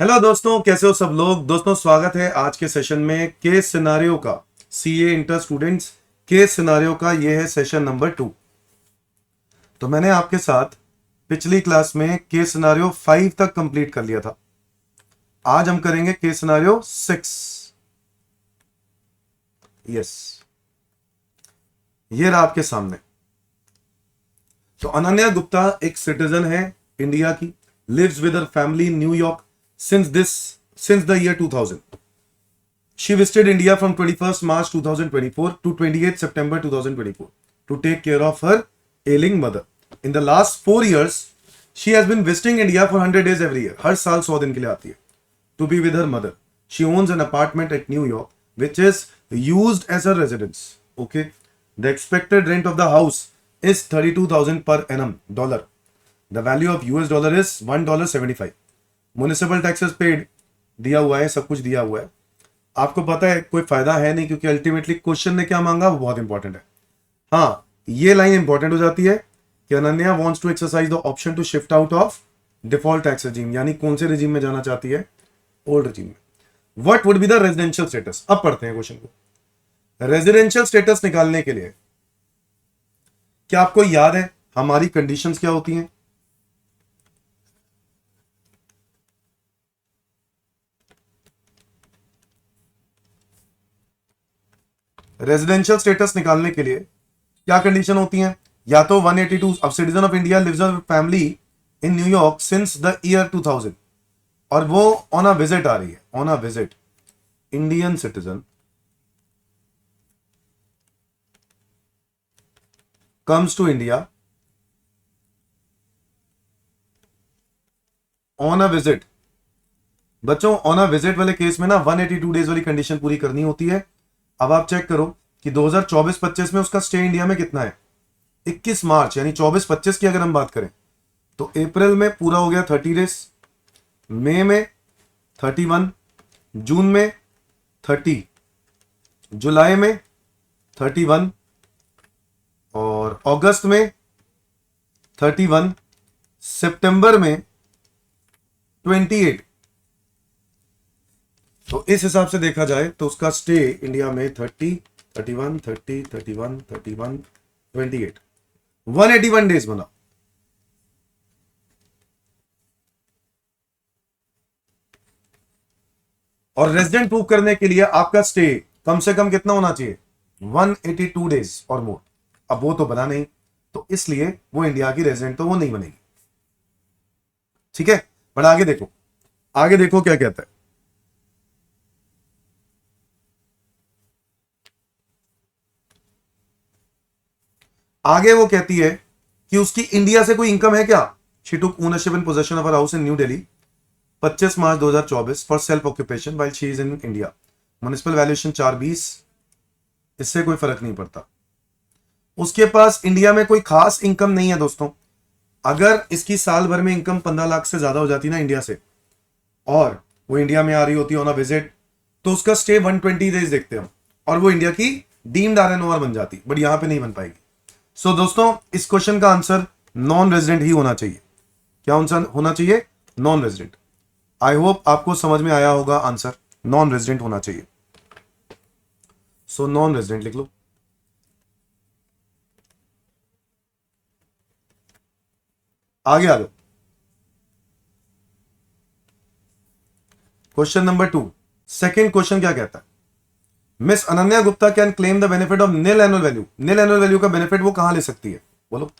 Hello दोस्तों, कैसे हो सब लोग। दोस्तों स्वागत है आज के सेशन में केस सिनारियो का। CA inter students, case scenario का ये है सेशन नंबर 2। तो मैंने आपके साथ पिछली क्लास में केस सिनारियो 5 तक कंप्लीट कर लिया था। आज हम करेंगे केस सिनारियो 6। यस, ये रहा आपके सामने। तो अनन्या गुप्ता एक सिटीजन है इंडिया की, lives with her family in New York since the year 2000. She visited India from 21st March 2024 to 28th September 2024 to take care of her ailing mother. In the last 4 years, she has been visiting India for 100 days every year. हर साल 100 दिन के लिए आती है to be with her mother. She owns an apartment at New York which is used as her residence. Okay. The expected rent of the house is 32,000 per annum dollar. The value of US dollar is $1.75. Municipal taxes paid दिया हुआ है, सब कुछ दिया हुआ है। आपको पता है कोई फायदा है नहीं, क्योंकि अल्टीमेटली क्वेश्चन ने क्या मांगा वो बहुत इंपॉर्टेंट है। हाँ, ये लाइन इंपॉर्टेंट हो जाती है कि Ananya wants to exercise the option to shift out of default tax regime, यानी कौन से रेजिम में जाना चाहती है, ओल्ड रेजिम में। What would be the residential status. अब पढ़ते हैं क्वेश्चन को। रेजिडेंशियल स्टेटस निकालने के लिए क्या आपको याद है हमारी कंडीशंस क्या होती हैं? रेजिडेंशियल स्टेटस निकालने के लिए क्या कंडीशन होती हैं? या तो 182, अब citizen of India lives with family in New York since the year 2000, और वो ऑन अ विजिट आ रही है, on a visit. Indian citizen comes to India on a visit. बच्चों, ऑन अ विजिट वाले केस में ना 182 डेज वाली कंडीशन पूरी करनी होती है। अब आप चेक करो कि 2024-25 में उसका स्टे इंडिया में कितना है। 21 मार्च यानी 24-25 की अगर हम बात करें तो अप्रैल में पूरा हो गया 30 डेज, मई में 31, जून में 30, जुलाई में 31 और अगस्त में 31, सितंबर में 28। तो इस हिसाब से देखा जाए तो उसका स्टे इंडिया में 30, 31, 30, 31, 31, 28, 181 डेज बना। और रेजिडेंट प्रूव करने के लिए आपका स्टे कम से कम कितना होना चाहिए? 182 डेज और मोर। अब वो तो बना नहीं, तो इसलिए वो इंडिया की रेजिडेंट तो वो नहीं बनेगी। ठीक है, पर आगे देखो, आगे देखो क्या कहता है। आगे वो कहती है कि उसकी इंडिया से कोई इनकम है क्या। She took ownership in possession of her house in new Delhi 25 March 2024 for self occupation while she is in India. Municipal valuation 420, इससे कोई फर्क नहीं पड़ता। उसके पास इंडिया में कोई खास इनकम नहीं है दोस्तों। अगर इसकी साल भर में इनकम 15 लाख से ज्यादा हो जाती ना इंडिया से, और वो इंडिया में आ रही होती ऑन अ विजिट, तो उसका स्टे 120 डेज देखते हम, और वो इंडिया की डीम्ड आरएनओआर बन जाती, बट यहां पे नहीं बन पाएगी। सो दोस्तों, इस क्वेश्चन का आंसर नॉन रेजिडेंट ही होना चाहिए। क्या आंसर होना चाहिए? Non resident. आई होप आपको समझ में आया होगा आंसर, नॉन रेजिडेंट होना चाहिए। सो नॉन रेजिडेंट लिख लो। आगे आ लो। क्वेश्चन नंबर 2, सेकेंड क्वेश्चन क्या कहता है? Miss Ananya Gupta can claim the benefit of nil annual value. Nil annual value का बेनिफिट वो कहां ले सकती है? बोलो,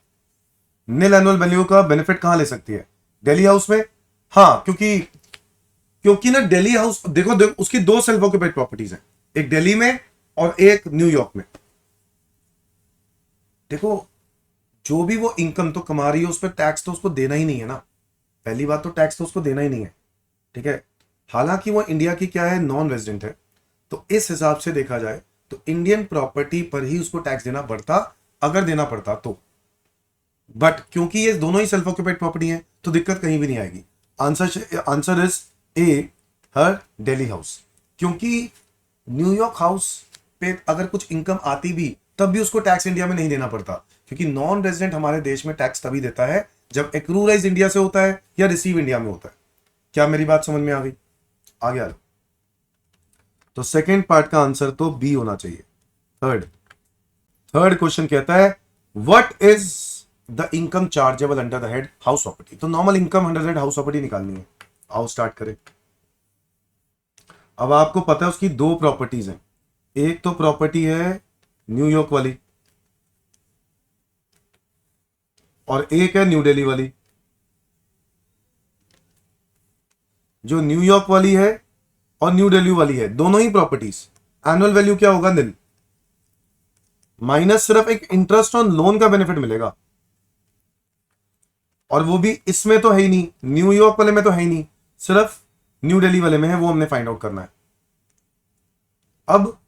नील एनुअल वैल्यू का बेनिफिट कहां ले सकती है? दिल्ली हाउस में। हाँ, क्योंकि क्योंकि ना दिल्ली हाउस, देखो उसकी 2 सेल्फ ऑक्यूपाइड प्रॉपर्टीज हैं, एक दिल्ली में और एक न्यूयॉर्क में। देखो, जो भी वो इनकम तो कमा रही है उस पर टैक्स तो उसको देना ही नहीं है ना। पहली बात तो टैक्स तो उसको देना ही नहीं है। ठीक है, हालांकि वो इंडिया की क्या है, नॉन रेजिडेंट है, तो इस हिसाब से देखा जाए तो इंडियन प्रॉपर्टी पर ही उसको टैक्स देना पड़ता, अगर देना पड़ता तो। बट क्योंकि ये दोनों ही सेल्फ ऑक्यूपाइड प्रॉपर्टी हैं तो दिक्कत कहीं भी नहीं आएगी। Answer is a, her Delhi house. क्योंकि न्यूयॉर्क हाउस पे अगर कुछ इनकम आती भी तब भी उसको टैक्स इंडिया में नहीं देना पड़ता, क्योंकि नॉन रेजिडेंट हमारे देश में टैक्स तभी देता है जब एक्रूराइज इंडिया से होता है या रिसीव इंडिया में होता है। क्या मेरी बात समझ में आ गई? आगे आ जाओ। तो सेकेंड पार्ट का आंसर तो बी होना चाहिए। थर्ड क्वेश्चन कहता है what is the income chargeable under the head house property. तो normal income under the head house property निकालनी है। आओ स्टार्ट करें। अब आपको पता है उसकी दो प्रॉपर्टीज हैं। एक तो प्रॉपर्टी है न्यूयॉर्क वाली और एक है न्यू दिल्ली वाली। जो न्यूयॉर्क वाली है और न्यू दिल्ली वाली है, दोनों ही प्रॉपर्टीज एनुअल वैल्यू क्या होगा? नील। माइनस सिर्फ एक इंटरेस्ट ऑन लोन का बेनिफिट मिलेगा, और वो भी इसमें तो है ही नहीं, न्यूयॉर्क वाले में तो है ही नहीं, सिर्फ न्यू दिल्ली वाले में है। वो हमने फाइंड आउट करना है। अब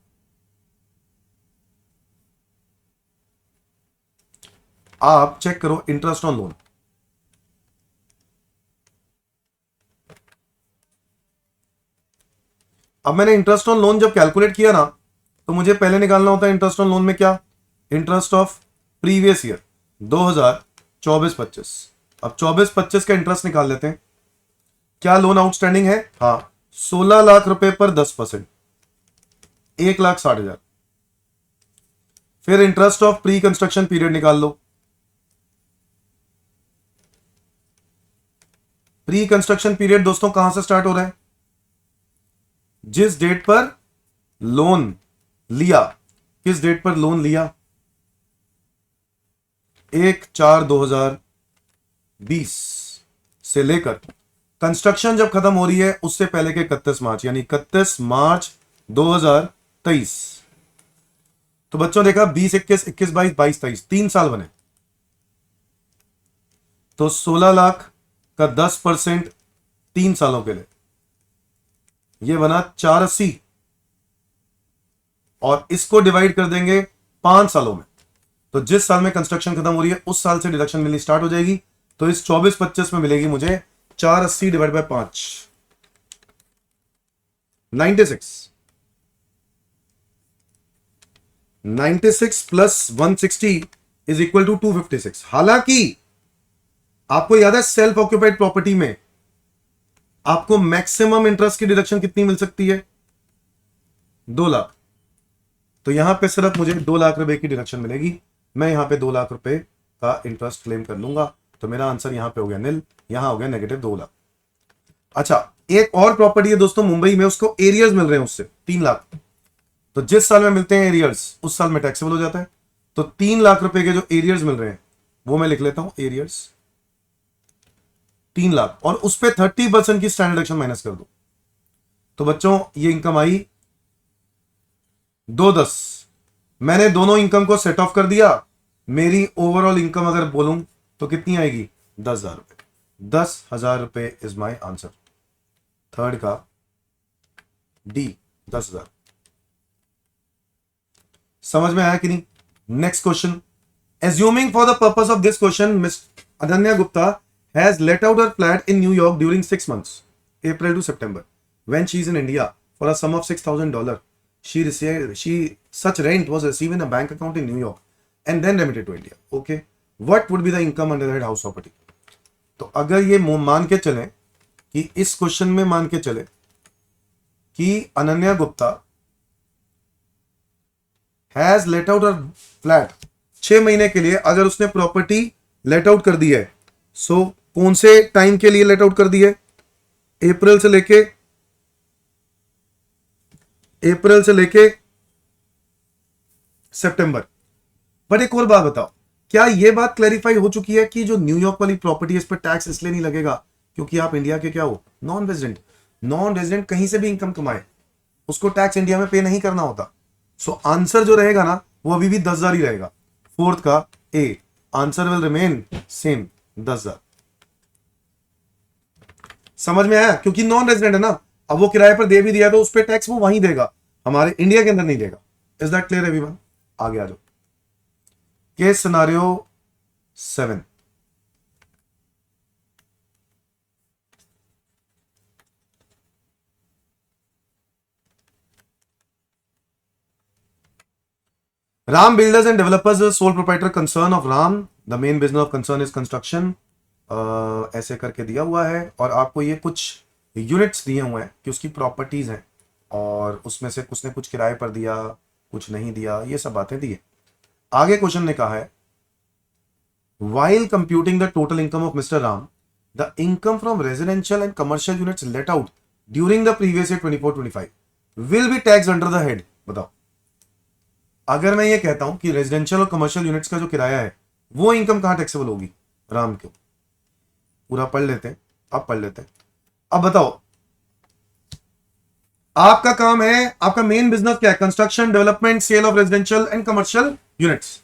आप चेक करो इंटरेस्ट ऑन लोन। अब मैंने इंटरेस्ट ऑन लोन जब कैलकुलेट किया ना, तो मुझे पहले निकालना होता है इंटरेस्ट ऑन लोन में क्या? Interest of previous year 2024-25। अब 24-25 का इंटरेस्ट निकाल लेते हैं। क्या लोन आउटस्टैंडिंग है? हाँ, 16 लाख रुपए पर 10%, 1,60,000। फिर interest of pre construction period निकाल लो। प्री कंस्ट्रक्शन पीरियड दोस्तों कहां से स्टार्ट हो रहा है? जिस डेट पर लोन लिया। किस डेट पर लोन लिया? 1/4/2020 से लेकर कंस्ट्रक्शन जब खत्म हो रही है उससे पहले के 31 मार्च, यानी 31 मार्च 2023। तो बच्चों देखा 20, 21, 21, 22, 22, 23, 3 साल बने। तो 16 लाख का 10% 3 सालों के लिए, ये बना 480। और इसको डिवाइड कर देंगे 5 सालों में। तो जिस साल में कंस्ट्रक्शन खत्म हो रही है उस साल से डिडक्शन मिलनी स्टार्ट हो जाएगी। तो इस 24-25 में मिलेगी मुझे 480 divide by 5, 96। 96 plus 160 is equal to 256। हालांकि आपको याद है सेल्फ ऑक्यूपाइड प्रॉपर्टी में आपको मैक्सिमम इंटरेस्ट की डिडक्शन कितनी मिल सकती है? 2 लाख। तो यहां पे सिर्फ मुझे 2 लाख रुपए की डिडक्शन मिलेगी। मैं यहां पे 2 लाख रुपए का इंटरेस्ट क्लेम कर लूंगा। तो मेरा आंसर यहां पे हो गया नील, यहां हो गया -2 लाख। अच्छा, एक और प्रॉपर्टी है दोस्तों मुंबई में, उसको एरियर्स मिल रहे हैं उससे 3 लाख। तो जिस साल में मिलते हैं एरियर्स उस साल में टैक्सेबल हो जाता है। तो 3 लाख रुपए के जो एरियर्स मिल रहे हैं वो मैं लिख लेता हूं, एरियर्स 3 लाख, और उस पर 30% की स्टैंडर्ड डिडक्शन माइनस कर दो। तो बच्चों ये इनकम आई 210। मैंने दोनों इनकम को सेट ऑफ कर दिया। मेरी ओवरऑल इनकम अगर बोलूं तो कितनी आएगी? 10,000 रुपए। 10,000 रुपए इज माई आंसर। थर्ड का डी, 10,000। समझ में आया कि नहीं? Next question. Assuming for the purpose of this question miss Ananya Gupta has let out her flat in New York during 6 months, April to September, when she is in India for a sum of $6,000. Such rent was received in a bank account in New York and then remitted to India. Okay, what would be the income under the house property? तो अगर ये मान के चले कि इस question में मान के चले कि Ananya Gupta has let out her flat 6 महीने के लिए, अगर उसने प्रॉपर्टी लेट आउट कर दी है, सो कौन से टाइम के लिए लेट आउट कर दी है? अप्रैल से लेके सितंबर। बट एक और बात बताओ, क्या यह बात क्लैरिफाई हो चुकी है कि जो न्यूयॉर्क वाली प्रॉपर्टी है इस पर टैक्स इसलिए नहीं लगेगा क्योंकि आप इंडिया के क्या हो? Non resident. नॉन रेजिडेंट कहीं से भी इनकम कमाए उसको टैक्स इंडिया में पे नहीं करना होता। सो आंसर जो रहेगा ना वो अभी भी 10,000 ही रहेगा। फोर्थ का ए, आंसर विल रिमेन सेम, 10,000। समझ में आया? क्योंकि नॉन रेजिडेंट है ना, अब वो किराए पर दे भी दिया तो उस पर टैक्स वो वहीं देगा, हमारे इंडिया के अंदर नहीं देगा। Is that clear everyone? आगे आ जाओ। Case scenario 7। Ram Builders and Developers is sole proprietor concern of Ram. The main business of concern is construction. ऐसे करके दिया हुआ है और आपको ये कुछ यूनिट्स दिए हुए हैं कि उसकी प्रॉपर्टीज हैं और उसमें से कुछ ने कुछ किराए पर दिया, कुछ नहीं दिया, ये सब बातें दी है। आगे क्वेश्चन ने कहा है while computing the total income of Mr. Ram, the income from residential and commercial units let out during the previous year 24-25 will be taxed under the head। बताओ, अगर मैं ये कहता हूं कि रेजिडेंशियल और कमर्शियल यूनिट्स का जो किराया है वो इनकम कहां टैक्सेबल होगी, राम क्यों, पूरा पढ़ लेते हैं, अब पढ़ लेते हैं। अब बताओ, आपका काम है, आपका मेन बिजनेस क्या है, construction, development, sale of residential and commercial units.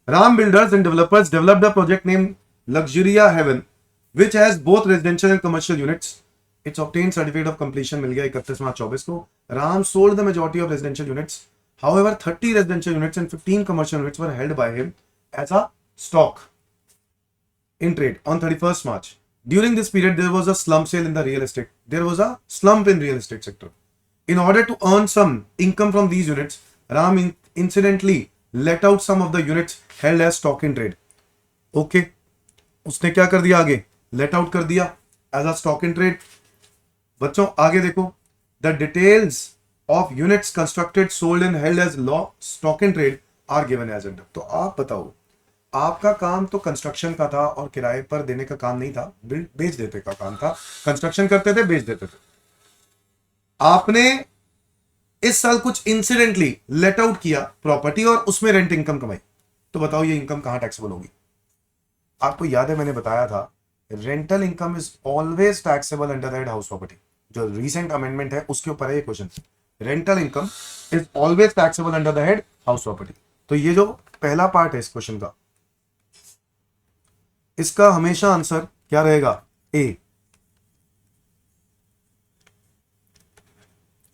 Ram Builders and Developers developed a project named Luxuria Heaven, which has both residential and commercial units. It's obtained certificate of completion मिल गया 31 मार्च 24 को। Ram sold the majority of residential units. However, 30 residential units and 15 commercial units were held by him as a stock in trade on 31st March. During this period, there was a slump sale in the real estate. There was a slump in real estate sector. In order to earn some income from these units, Ram incidentally let out some of the units held as stock in trade. Okay, उसने क्या कर दिया, आगे let out कर दिया as a stock in trade। बच्चों आगे देखो, the details of units constructed, sold and held as law stock in trade are given as under। तो आप बताओ, आपका काम तो कंस्ट्रक्शन का था और किराए पर देने का काम नहीं था, बेच देते का काम था। कंस्ट्रक्शन करते थे, बेच देते थे। आपने इस साल कुछ इंसिडेंटली लेट आउट किया प्रॉपर्टी और उसमें रेंट इनकम कमाई, तो बताओ ये इनकम कहां टैक्सेबल होगी। आपको याद है मैंने बताया था rental income is always taxable under the head house property. जो रीसेंट अमेंडमेंट है उसके ऊपर है ये question, rental income is always taxable under the head house property. तो ये जो पहला पार्ट है इस क्वेश्चन का, इसका हमेशा आंसर क्या रहेगा, ए।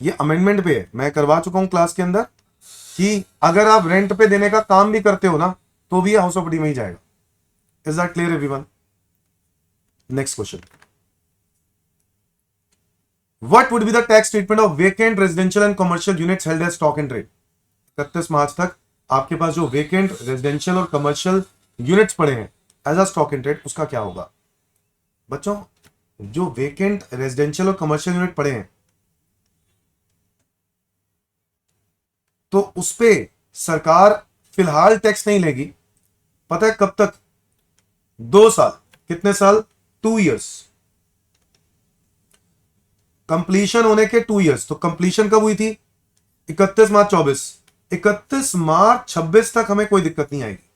ये अमेंडमेंट पे है, मैं करवा चुका हूं क्लास के अंदर कि अगर आप रेंट पे देने का काम भी करते हो ना तो भी हाउस प्रॉपर्टी में ही जाएगा। Is that clear everyone? Next question, what would be the tax treatment of vacant residential and commercial units held as stock in trade. 31 March तक आपके पास जो वेकेंट रेजिडेंशियल और कमर्शियल यूनिट्स पड़े हैं as a stock in trade, उसका क्या होगा। बच्चों जो वेकेंट रेजिडेंशियल और कमर्शियल यूनिट पड़े हैं तो उस पे सरकार फिलहाल टैक्स नहीं लेगी, पता है कब तक, 2 साल। कितने साल, 2 इयर्स। कंप्लीशन होने के 2 इयर्स। तो कंप्लीशन कब हुई थी, 31 मार्च 24। 31 मार्च 26 तक हमें कोई दिक्कत नहीं आएगी।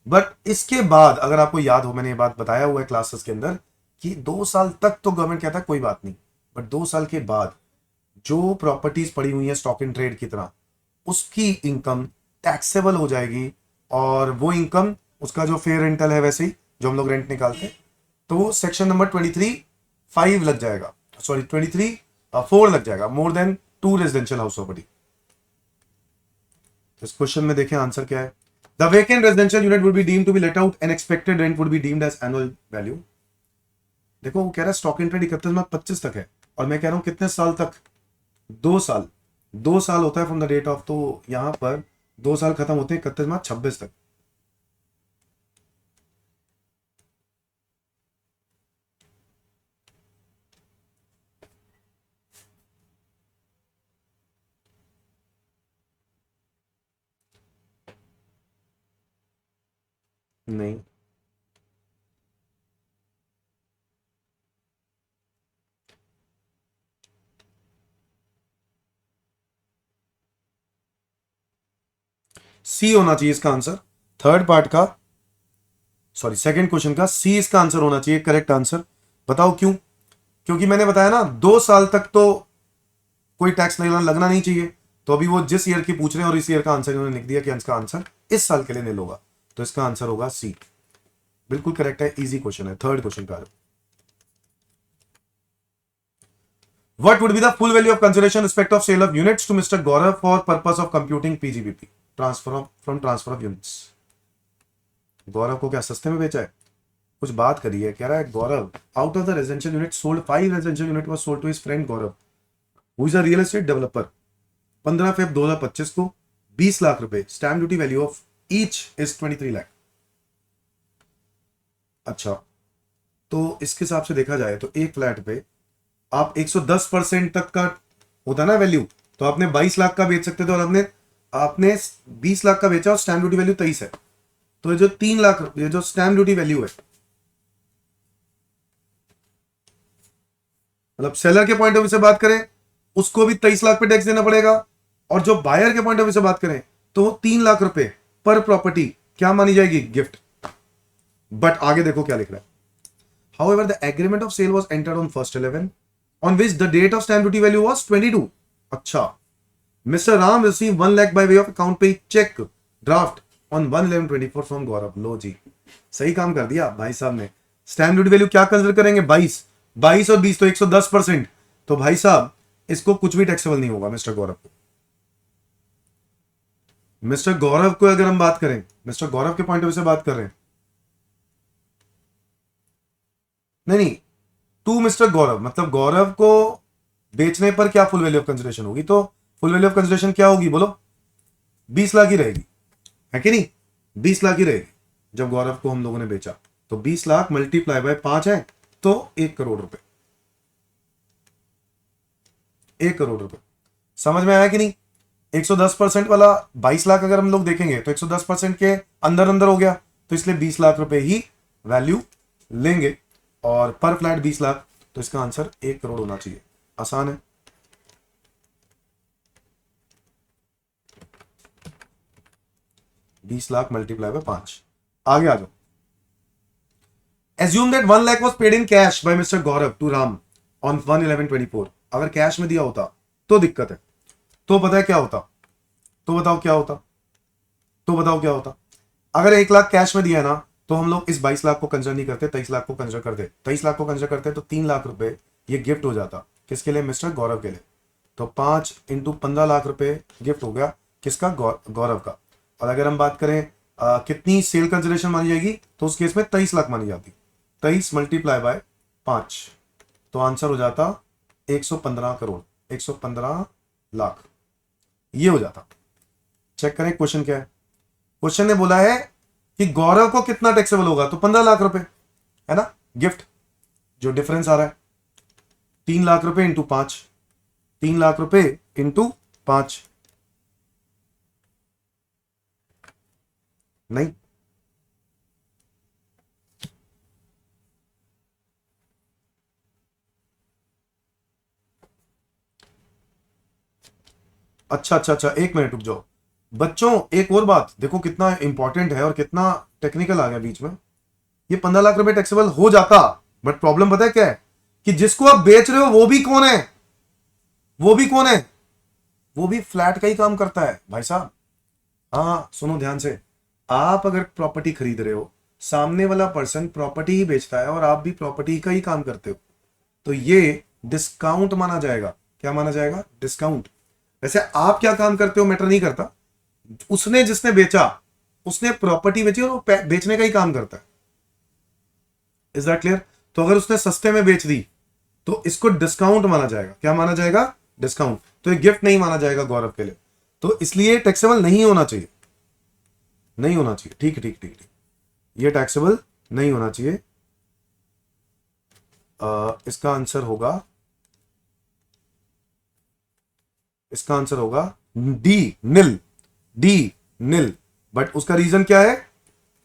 बट इसके बाद अगर आपको याद हो, मैंने ये बात बताया हुआ है क्लासेस के अंदर कि 2 साल तक तो गवर्नमेंट कहता है कोई बात नहीं, बट 2 साल के बाद जो प्रॉपर्टीज पड़ी हुई है स्टॉक इन ट्रेड की तरह, उसकी इनकम टैक्सेबल हो जाएगी। और वो इनकम, उसका जो फेयर रेंटल है वैसे ही जो हम लोग रेंट निकालते हैं, तो वो सेक्शन नंबर 23(5) लग जाएगा, सॉरी 23(4) लग जाएगा, more than 2 residential house property. इस क्वेश्चन में देखें आंसर क्या है, the vacant residential unit would be deemed to be let out and expected rent would be deemed as annual value. देखो वो कह रहा है स्टॉक इन ट्रेड 31 मार्च 25 तक है और मैं कह रहा हूं कितने साल तक, 2 साल। 2 साल होता है फ्रॉम द डेट ऑफ, तो यहां पर 2 साल खत्म होते हैं 31 मार्च 26 तक। नहीं, सी होना चाहिए इसका आंसर, थर्ड पार्ट का, सॉरी सेकंड क्वेश्चन का सी इसका आंसर होना चाहिए, करेक्ट आंसर। बताओ क्यों, क्योंकि मैंने बताया ना 2 साल तक तो कोई टैक्स नहीं लगना नहीं चाहिए। तो अभी वो जिस ईयर की पूछ रहे हैं और इस ईयर का आंसर इन्होंने लिख दिया कि इसका आंसर इस साल के लिए नहीं होगा, तो इसका आंसर होगा सी। बिल्कुल करेक्ट है, इजी क्वेश्चन है। थर्ड क्वेश्चन का, What would be the full value of consideration respect of sale of units to Mr. Gaurav for purpose of computing PGBP? Transfer of units. गौरव को क्या सस्ते में बेचा है, कुछ बात करी है, कह रहा है Gaurav out of the residential unit sold 5 residential unit was sold to his friend Gaurav who is a real estate developer 15 Feb 2025 को 20 लाख रुपए, stamp duty value of each is 23 lakh. अच्छा तो इसके हिसाब से देखा जाए तो एक फ्लैट पे आप 110% तक का होता ना वैल्यू, तो आपने 22 लाख का बेच सकते थे और आपने आपने 20 लाख का बेचा और स्टैम्प ड्यूटी वैल्यू 23 है। तो ये जो 3 लाख, ये जो स्टैम्प ड्यूटी वैल्यू है, मतलब सेलर के पॉइंट ऑफ व्यू से बात करें उसको भी 23 लाख पे टैक्स देना पड़ेगा, और जो बायर के पॉइंट ऑफ व्यू से बात करें तो वो 3 लाख रुपए पर प्रॉपर्टी क्या मानी जाएगी, गिफ्ट। बट आगे देखो क्या लिख रहा है, however the agreement of sale was entered on 1st 11 on which the date of stamp duty value was 22। अच्छा, Mr. Ram received 1 lakh by way of account pay check draft on 1/11/24 from गौरव। लो जी, सही काम कर दिया भाई साहब ने। Stamp duty value क्या consider करेंगे, 22 और 20 तो 110%। तो भाई साहब इसको कुछ भी टैक्सेबल नहीं होगा मिस्टर गौरव को। मिस्टर गौरव को अगर हम बात करें, मिस्टर गौरव के पॉइंट ऑफ व्यू से बात कर रहे हैं, नहीं, टू मिस्टर गौरव, मतलब गौरव को बेचने पर क्या फुल वैल्यू ऑफ कंसिडरेशन होगी, तो फुल वैल्यू ऑफ कंसिडरेशन क्या होगी बोलो, 20 लाख ही रहेगी, है कि नहीं, 20 लाख ही रहेगी। जब गौरव को हम लोगों ने बेचा तो 20 लाख मल्टीप्लाई बाय 5 है तो 1 करोड़ रुपए, 1 करोड़ रुपए। समझ में आया कि नहीं। 110% वाला 22 लाख अगर हम लोग देखेंगे तो 110% के अंदर अंदर हो गया, तो इसलिए 20 लाख रुपए ही वैल्यू लेंगे, और पर फ्लैट 20 लाख, तो इसका आंसर 1 करोड़ होना चाहिए। आसान है। बीस लाख मल्टीप्लाई बाय 5। आगे आ जाओ। Assume that 1 lakh was paid in cash by Mr. Gaurav to Ram on 1/11/24। अगर कैश में दिया होता तो दिक्कत है, तो पता है क्या होता, तो बताओ क्या होता, तो बताओ क्या होता। अगर 1 लाख कैश में दिया ना तो हम लोग इस 22 लाख को कंसिडर नहीं करते, 23 लाख को कंसिडर करते, 23 लाख को कंसिडर करते तो 3 लाख रुपए ये गिफ्ट हो जाता, किसके लिए, मिस्टर गौरव के लिए। तो 5 × 15 लाख रुपए गिफ्ट हो गया, किसका, गौरव का। और अगर हम बात करें कितनी सेल कंसिडरेशन मानी जाएगी, तो उस केस में 23 लाख मानी जाती, 23 मल्टीप्लाई बाय 5, तो आंसर हो जाता 115 करोड़, 115 लाख, ये हो जाता। चेक करें क्वेश्चन क्या है। क्वेश्चन ने बोला है कि गौरव को कितना टैक्सेबल होगा, तो 15 लाख रुपए है ना गिफ्ट, जो डिफरेंस आ रहा है 3 लाख रुपए इंटू 5, 3 लाख रुपए इंटू 5, नहीं, अच्छा अच्छा अच्छा, एक मिनट रुक जाओ बच्चों। एक और बात देखो कितना इंपॉर्टेंट है और कितना टेक्निकल आ गया बीच में। ये 15 लाख रुपए टैक्सेबल हो जाता, बट प्रॉब्लम पता है क्या है, कि जिसको आप बेच रहे हो वो भी कौन है, वो भी कौन है, वो भी फ्लैट का ही काम करता है भाई साहब। हाँ सुनो ध्यान से, आप अगर प्रॉपर्टी खरीद रहे हो, सामने वाला पर्सन प्रॉपर्टी ही बेचता है और आप भी प्रॉपर्टी का ही काम करते हो, तो ये डिस्काउंट माना जाएगा। क्या माना जाएगा, डिस्काउंट। वैसे आप क्या काम करते हो मैटर नहीं करता, उसने जिसने बेचा उसने प्रॉपर्टी बेची और वो बेचने का ही काम करता है। Is that clear. तो अगर उसने सस्ते में बेच दी तो इसको डिस्काउंट माना जाएगा। क्या माना जाएगा, डिस्काउंट। तो ये गिफ्ट नहीं माना जाएगा गौरव के लिए, तो इसलिए टैक्सेबल नहीं होना चाहिए, नहीं होना चाहिए। ठीक है ठीक ठीक ठीक, ये टैक्सेबल नहीं होना चाहिए। इसका आंसर होगा, इसका आंसर होगा D, nil, D nil. But उसका रीजन क्या है,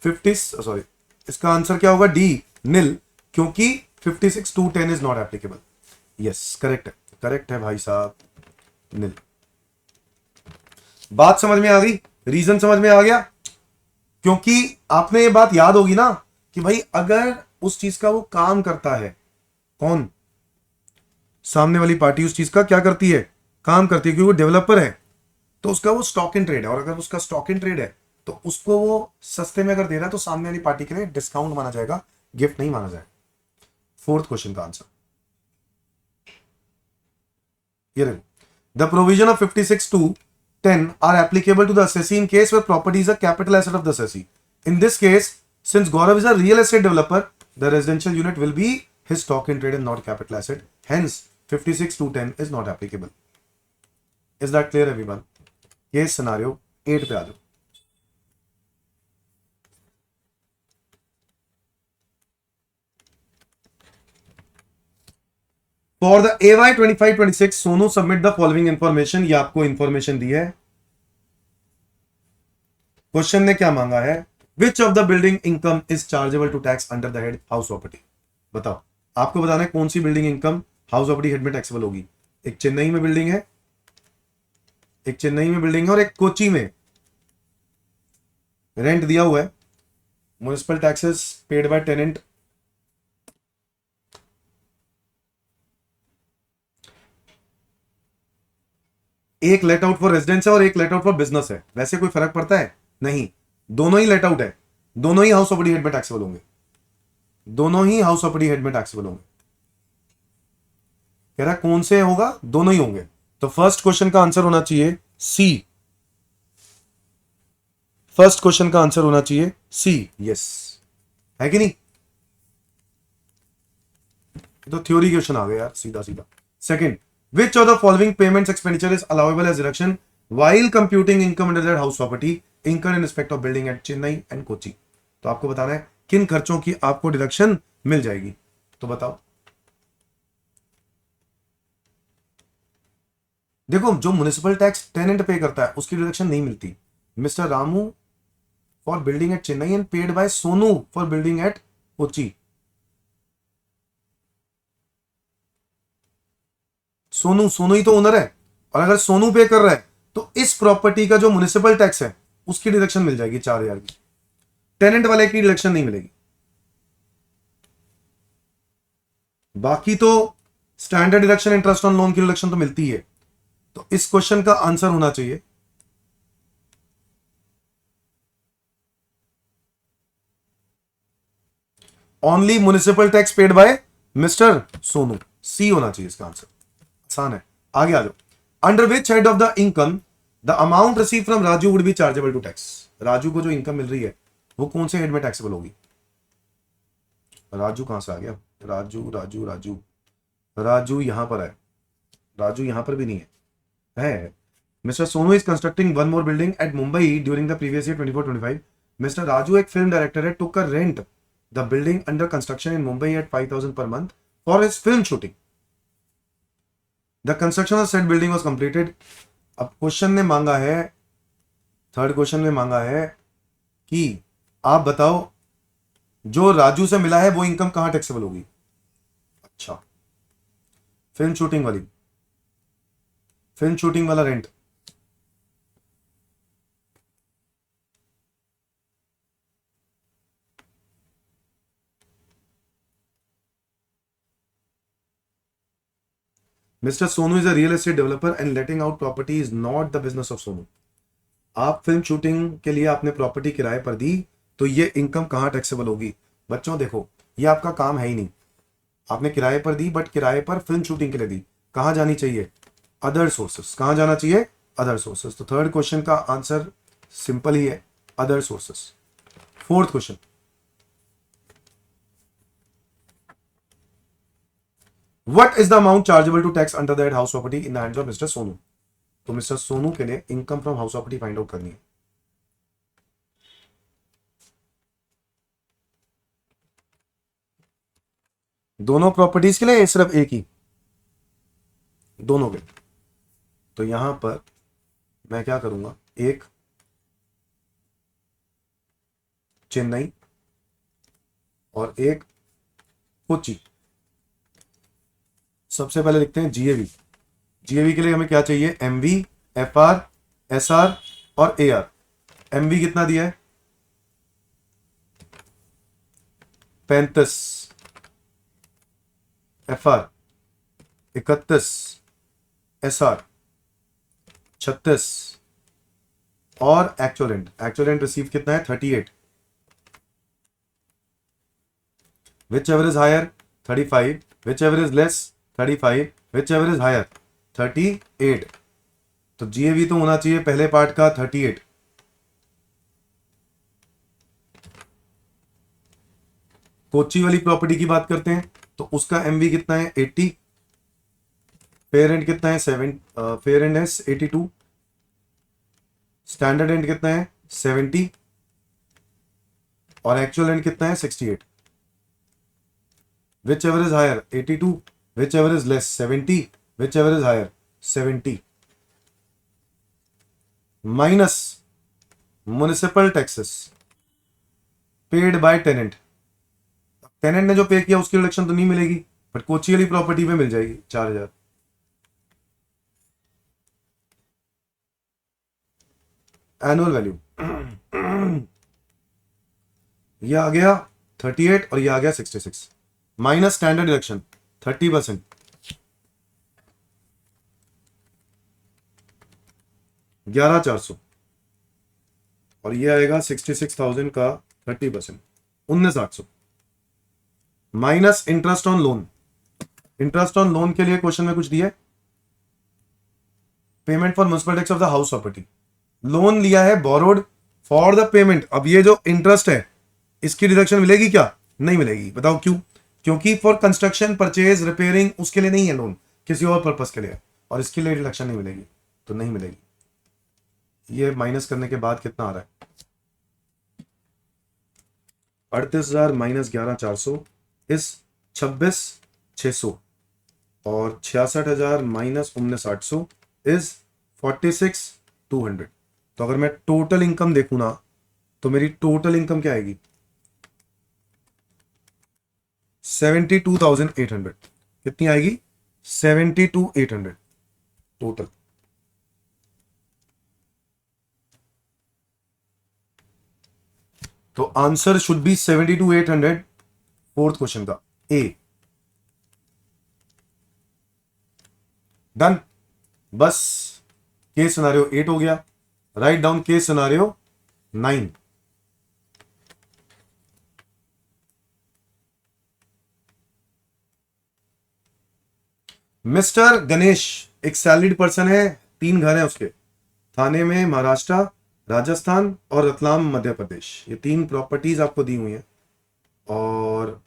50, सॉरी, इसका आंसर क्या होगा, डी निल, क्योंकि 56(2)(10) is not applicable. Yes correct है, करेक्ट है भाई साहब, निल। बात समझ में आ गई, रीजन समझ में आ गया। क्योंकि आपने ये बात याद होगी ना कि भाई अगर उस चीज का वो काम करता है, कौन, सामने वाली पार्टी उस चीज का क्या करती है, काम करती है, क्योंकि वो डेवलपर है, तो उसका वो स्टॉक इन ट्रेड है, और अगर उसका स्टॉक इन ट्रेड है तो उसको वो सस्ते में अगर दे रहा है तो सामने वाली पार्टी के लिए डिस्काउंट माना जाएगा, गिफ्ट नहीं माना जाएगा। फोर्थ क्वेश्चन का आंसर ये देखो, the provision of 56(2)(10) are applicable to the assessee in case where property is a capital asset of the assessee. In this case, since Gaurav is a real estate developer, the residential unit will be his stock in trade and not capital asset. Hence, 56(2)(10) is not applicable. Is that clear everyone? ये scenario 8 पे आ जाओ। For the AY 25-26 Sonu submit the following information. ये आपको information दी है। Question ने क्या मांगा है? Which of the building income is chargeable to tax under the head house property. बताओ, आपको बताना है कौन सी building income house property head में टैक्सेबल होगी। एक चेन्नई में बिल्डिंग है, एक चेन्नई में बिल्डिंग है और एक कोची में रेंट दिया हुआ है। Municipal taxes paid by tenant. एक लेट आउट फॉर रेजिडेंस है और एक लेट आउट फॉर बिजनेस है। वैसे कोई फर्क पड़ता है? नहीं, दोनों ही लेट आउट है, दोनों ही हाउस प्रॉपर्टी हेड में टैक्सेबल होंगे, दोनों ही हाउस प्रॉपर्टी हेड में टैक्सेबल होंगे। कह रहा कौन से होगा? दोनों ही होंगे। तो फर्स्ट क्वेश्चन का आंसर होना चाहिए सी। फर्स्ट क्वेश्चन का आंसर होना चाहिए सी। यस, है कि नहीं? तो थ्योरी क्वेश्चन आ गया यार, सीधा सीधा। Second, which of the following payments expenditure is allowable as deduction while computing income under that house property incurred in respect of building at Chennai and Kochi। तो आपको बताना है किन खर्चों की आपको डिडक्शन मिल जाएगी। तो बताओ। देखो, जो म्युनिसिपल टैक्स टेनेंट पे करता है उसकी डिडक्शन नहीं मिलती। Mister Ramu for building at Chennai and paid by Sonu for building at Kochi. Sonu, Sonu ही तो ओनर है, और अगर सोनू पे कर रहा है तो इस प्रॉपर्टी का जो म्युनिसिपल टैक्स है उसकी डिडक्शन मिल जाएगी 4,000 की। टेनेंट वाले की डिडक्शन नहीं मिलेगी। बाकी तो standard deduction, interest on loan की डिडक्शन तो मिलती है। तो इस क्वेश्चन का आंसर होना चाहिए only municipal tax paid by mister Sonu. C होना चाहिए इसका आंसर। आसान है, आगे आ जाओ। Under which head of the income the amount receive from Raju would be chargeable to tax. Raju को जो इनकम मिल रही है वो कौन से हेड में टैक्सेबल होगी? राजू कहां से आ गया? राजू राजू राजू राजू यहां पर है। राजू यहां पर भी नहीं है। Mister Sonu is constructing one more building at Mumbai during the previous year 24-25। Mister Raju एक फिल्म डायरेक्टर है, took a rent the building under construction in Mumbai at 5,000 per month for his film shooting. The construction of set building was completed. अब question ने मांगा है, third question में मांगा है कि आप बताओ जो राजू से मिला है वो इनकम कहां टैक्सेबल होगी। अच्छा, फिल्म शूटिंग वाली, फिल्म शूटिंग वाला rent. Mister Sonu is a real estate developer and letting out property is not the business of Sonu. आप फिल्म शूटिंग के लिए आपने प्रॉपर्टी किराए पर दी, तो ये इनकम कहां टैक्सेबल होगी? बच्चों देखो, ये आपका काम है ही नहीं। आपने किराए पर दी, बट किराए पर फिल्म शूटिंग के लिए दी, कहां जानी चाहिए? Other sources. कहां जाना चाहिए? Other sources. तो थर्ड क्वेश्चन का आंसर सिंपल ही है, other sources. Fourth question, what is the amount chargeable to tax under that house property in the hands of mister Sonu. तो मिस्टर सोनू के लिए income from house property find out करनी है। दोनों properties के लिए सिर्फ एक ही? दोनों के। तो यहां पर मैं क्या करूंगा, एक चेन्नई और एक कोची। सबसे पहले लिखते हैं जीएवी। जीएवी के लिए हमें क्या चाहिए? एमवी, एफआर, एसआर और एआर। एमवी कितना दिया है? 35, एफआर 31, एसआर 36 और actual rent. Actual rent received कितना है? 38। Whichever is higher? 35। Whichever is less? 35। Whichever is higher? 38। तो जीएवी तो होना चाहिए पहले पार्ट का 38। कोची वाली प्रॉपर्टी की बात करते हैं तो उसका एमवी कितना है? 80। फेयर रेंट कितना है? 7। फेयर रेंट है 82। स्टैंडर्ड रेंट कितना है? 70। और एक्चुअल रेंट कितना है? 68। Whichever is higher? 82 whichever is less 70, whichever is higher 70, minus municipal taxes paid by tenant. Tenant ने जो पे किया उसकी रिडक्शन तो नहीं मिलेगी, बट कोची वाली प्रॉपर्टी में मिल जाएगी 4000। एनुअल वैल्यू ये आ गया 38 और ये आ गया 66, माइनस स्टैंडर्ड डिडक्शन 30%, 11,400, और ये आएगा 66,000 का 30%, 19,800, minus interest on loan. Interest on loan के लिए क्वेश्चन में कुछ दिया है, payment for municipal tax of the house property. Loan लिया है बोरोड फॉर द पेमेंट। अब ये जो इंटरेस्ट है इसकी डिडक्शन मिलेगी क्या? नहीं मिलेगी। बताओ क्यों? क्योंकि फॉर कंस्ट्रक्शन, परचेज, रिपेयरिंग उसके लिए नहीं है लोन, किसी और पर्पस के लिए, और इसके लिए डिडक्शन नहीं मिलेगी, तो नहीं मिलेगी। ये माइनस करने के बाद कितना आ रहा है? 38,000 माइनस 11,400 इस 26,600, और 66,000 माइनस 19,800 इज 46,200। तो अगर मैं टोटल इनकम देखूं ना, तो मेरी टोटल इनकम क्या आएगी? 72,800। कितनी आएगी? 72,800 टोटल। तो answer should be 72,800 fourth question का, ए। डन। बस केस सिनारियो 8 हो गया। Write down case scenario 9। Mister Ganesh एक सैलरीड पर्सन है, 3 घर हैं उसके, थाने में, महाराष्ट्र, राजस्थान और रतलाम मध्य प्रदेश। ये 3 प्रॉपर्टीज आपको दी हुई हैं, और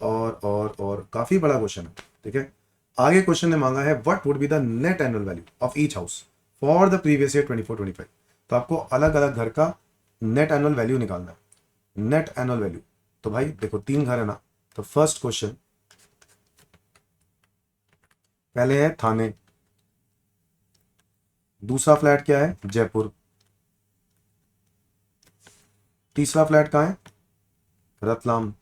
काफी बड़ा क्वेश्चन है, ठीक है। आगे क्वेश्चन ने मांगा है what would be the net annual value of each house for the previous year 24-25। तो आपको अलग अलग घर का नेट एनुअल वैल्यू निकालना है। नेट एनुअल वैल्यू, तो भाई देखो 3 घर है ना, तो फर्स्ट क्वेश्चन पहले है थाने, दूसरा फ्लैट क्या है? जयपुर, तीसरा फ्लैट कहां है? रतलाम।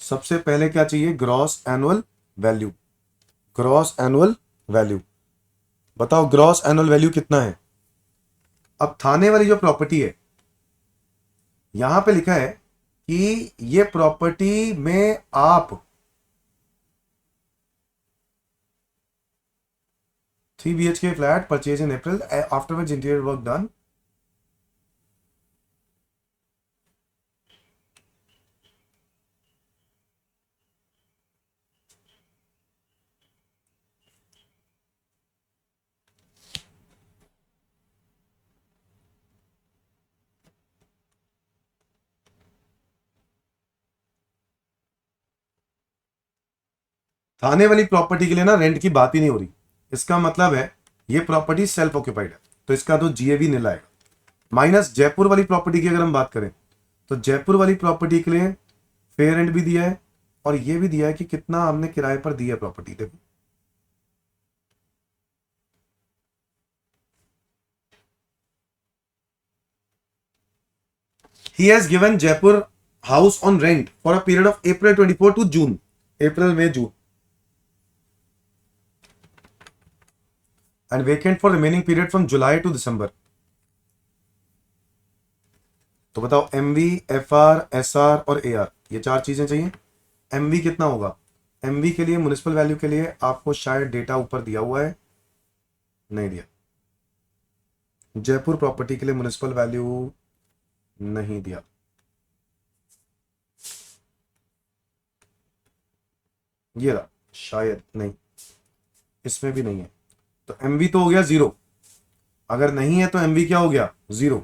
सबसे पहले क्या चाहिए? Gross annual value. Gross annual value बताओ, ग्रॉस एनुअल वैल्यू कितना है? अब थाने वाली जो प्रॉपर्टी है, यहां पे लिखा है कि ये प्रॉपर्टी में आप 3 BHK flat purchase in April, afterwards interior work done. Thane वाली प्रॉपर्टी के लिए ना रेंट की बात ही नहीं हो रही। इसका मतलब है ये प्रॉपर्टी सेल्फ ऑक्यूपाइड है, तो इसका तो जीएवी नीला आएगा। माइनस जयपुर वाली प्रॉपर्टी की अगर हम बात करें, तो जयपुर वाली प्रॉपर्टी के लिए फेयर रेंट भी दिया है, और ये भी दिया है कि कितना हमने किराए पर दी है प्रॉपर्टी। देखो he has given Jaipur house on rent for a period of April 24 to June, April, May, June, and vacant for remaining period from July to December। तो बताओ MV, FR, SR और AR, ये 4 चीजें चाहिए। MV कितना होगा? MV के लिए, म्युनिसिपल वैल्यू के लिए आपको शायद डेटा ऊपर दिया हुआ है, नहीं दिया। जयपुर प्रॉपर्टी के लिए म्युनिसिपल वैल्यू नहीं दिया। ये रहा, शायद नहीं, इसमें भी नहीं है। तो MV तो हो गया 0, अगर नहीं है तो MV क्या हो गया? 0।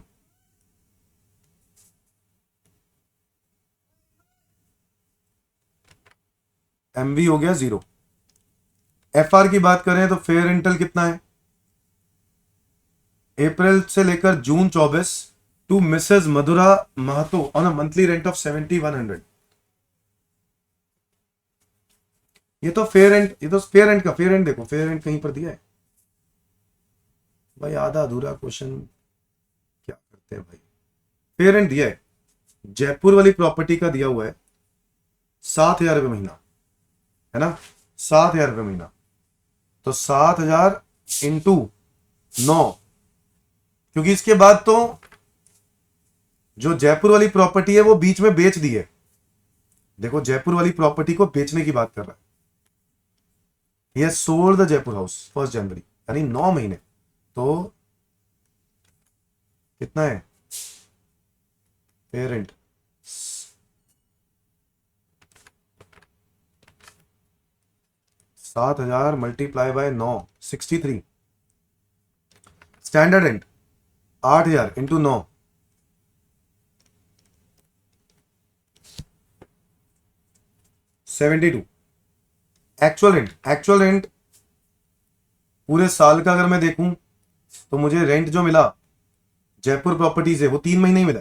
MV हो गया 0। FR की बात करें तो फेयर रेंटल कितना है? अप्रैल से लेकर June 24 to Mrs Madhura Mahato on a monthly rent of 7,100। ये तो फेयर रेंट, ये तो फेयर रेंट का, फेयर रेंट देखो, फेयर रेंट कहीं पर दिया है भाई? आधा अधूरा क्वेश्चन क्या करते हैं भाई? फेयर रेंट दिया है, जयपुर वाली प्रॉपर्टी का दिया हुआ है 7,000 रुपये महीना, है ना? 7,000 रुपये महीना, तो 7,000 इंटू 9, क्योंकि इसके बाद तो जो जयपुर वाली प्रॉपर्टी है वो बीच में बेच दी है। देखो जयपुर वाली प्रॉपर्टी को बेचने की बात कर रहा है, ये सोल्ड द जयपुर हाउस 1 जनवरी, यानी 9 महीने, तो कितना है parent? 7,000 multiply by 9, 63। Standard rent 8,000 into 9, 72। Actual rent पूरे साल का अगर मैं देखूं तो मुझे रेंट जो मिला जयपुर प्रॉपर्टी से वो 3 महीने ही मिला,